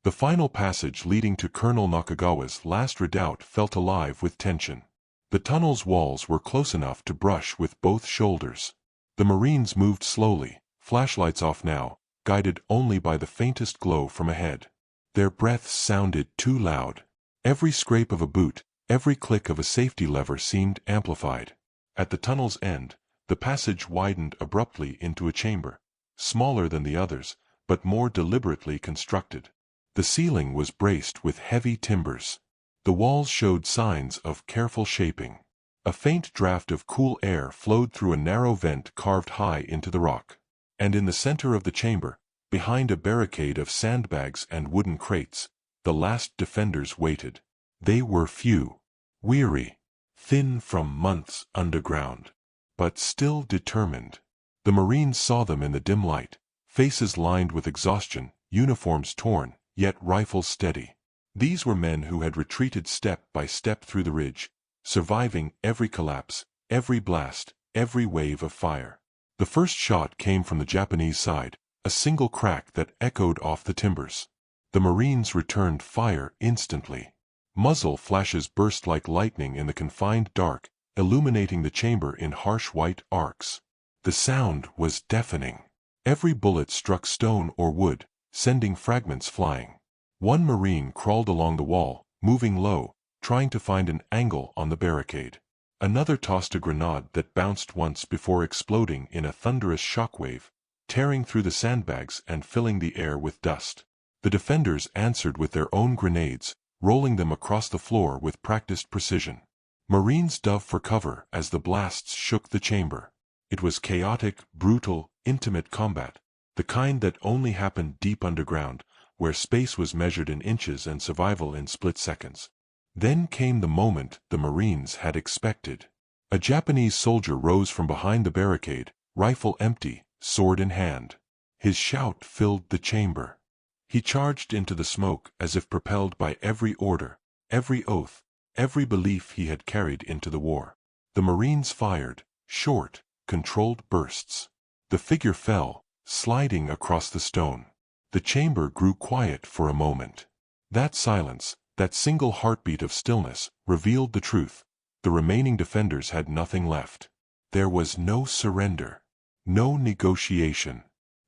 The final passage leading to Colonel Nakagawa's last redoubt felt alive with tension. The tunnel's walls were close enough to brush with both shoulders. The Marines moved slowly, flashlights off now, guided only by the faintest glow from ahead. Their breaths sounded too loud. Every scrape of a boot, every click of a safety lever seemed amplified. At the tunnel's end, the passage widened abruptly into a chamber, smaller than the others, but more deliberately constructed. The ceiling was braced with heavy timbers. The walls showed signs of careful shaping. A faint draft of cool air flowed through a narrow vent carved high into the rock. And in the center of the chamber, behind a barricade of sandbags and wooden crates, the last defenders waited. They were few, weary, thin from months underground, but still determined. The Marines saw them in the dim light, faces lined with exhaustion, uniforms torn, yet rifles steady. These were men who had retreated step by step through the ridge, surviving every collapse, every blast, every wave of fire. The first shot came from the Japanese side, a single crack that echoed off the timbers. The Marines returned fire instantly. Muzzle flashes burst like lightning in the confined dark, illuminating the chamber in harsh white arcs. The sound was deafening. Every bullet struck stone or wood, sending fragments flying. One Marine crawled along the wall, moving low, trying to find an angle on the barricade. Another tossed a grenade that bounced once before exploding in a thunderous shockwave, tearing through the sandbags and filling the air with dust. The defenders answered with their own grenades, rolling them across the floor with practiced precision. Marines dove for cover as the blasts shook the chamber. It was chaotic, brutal, intimate combat, the kind that only happened deep underground, where space was measured in inches and survival in split seconds. Then came the moment the Marines had expected. A Japanese soldier rose from behind the barricade, rifle empty, sword in hand. His shout filled the chamber. He charged into the smoke as if propelled by every order, every oath, every belief he had carried into the war. The Marines fired, short, controlled bursts. The figure fell, sliding across the stone. The chamber grew quiet for a moment. That silence, that single heartbeat of stillness, revealed the truth. The remaining defenders had nothing left. There was no surrender, no negotiation.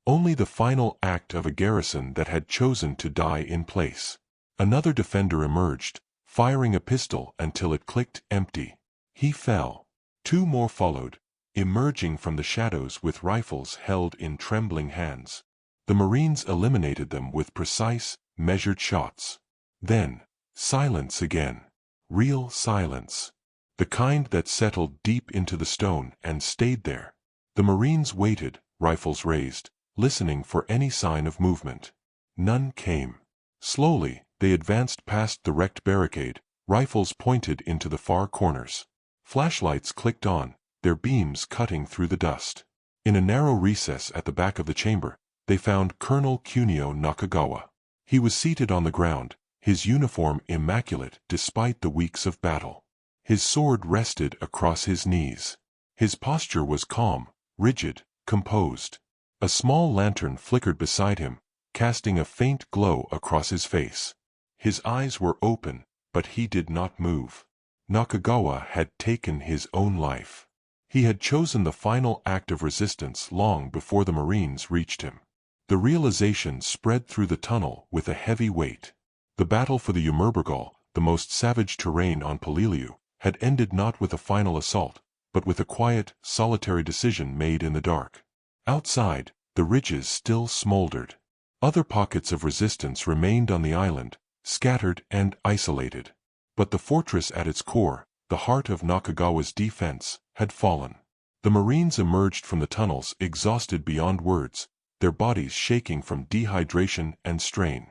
Only the final act of a garrison that had chosen to die in place. Another defender emerged, firing a pistol until it clicked empty. He fell. Two more followed, emerging from the shadows with rifles held in trembling hands. The Marines eliminated them with precise, measured shots. Then, silence again. Real silence. The kind that settled deep into the stone and stayed there. The Marines waited, rifles raised, listening for any sign of movement. None came. Slowly, they advanced past the wrecked barricade, rifles pointed into the far corners. Flashlights clicked on, their beams cutting through the dust. In a narrow recess at the back of the chamber, they found Colonel Nakagawa. He was seated on the ground, his uniform immaculate despite the weeks of battle. His sword rested across his knees. His posture was calm, rigid, composed. A small lantern flickered beside him, casting a faint glow across his face. His eyes were open, but he did not move. Nakagawa had taken his own life. He had chosen the final act of resistance long before the Marines reached him. The realization spread through the tunnel with a heavy weight. The battle for the Umurbrogol, the most savage terrain on Peleliu, had ended not with a final assault, but with a quiet, solitary decision made in the dark. Outside, the ridges still smoldered. Other pockets of resistance remained on the island, scattered and isolated. But the fortress at its core, the heart of Nakagawa's defense, had fallen. The Marines emerged from the tunnels exhausted beyond words, their bodies shaking from dehydration and strain.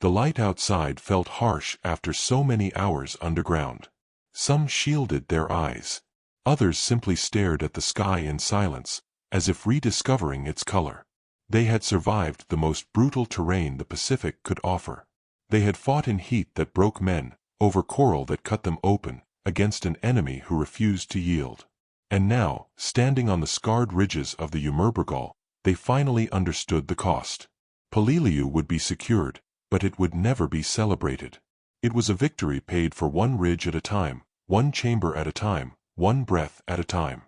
The light outside felt harsh after so many hours underground. Some shielded their eyes. Others simply stared at the sky in silence, as if rediscovering its color. They had survived the most brutal terrain the Pacific could offer. They had fought in heat that broke men, over coral that cut them open, against an enemy who refused to yield. And now, standing on the scarred ridges of the Umurbrogol, they finally understood the cost. Peleliu would be secured, but it would never be celebrated. It was a victory paid for one ridge at a time, one chamber at a time, one breath at a time.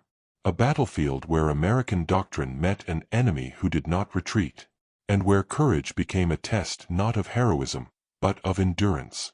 A battlefield where American doctrine met an enemy who did not retreat, and where courage became a test not of heroism, but of endurance.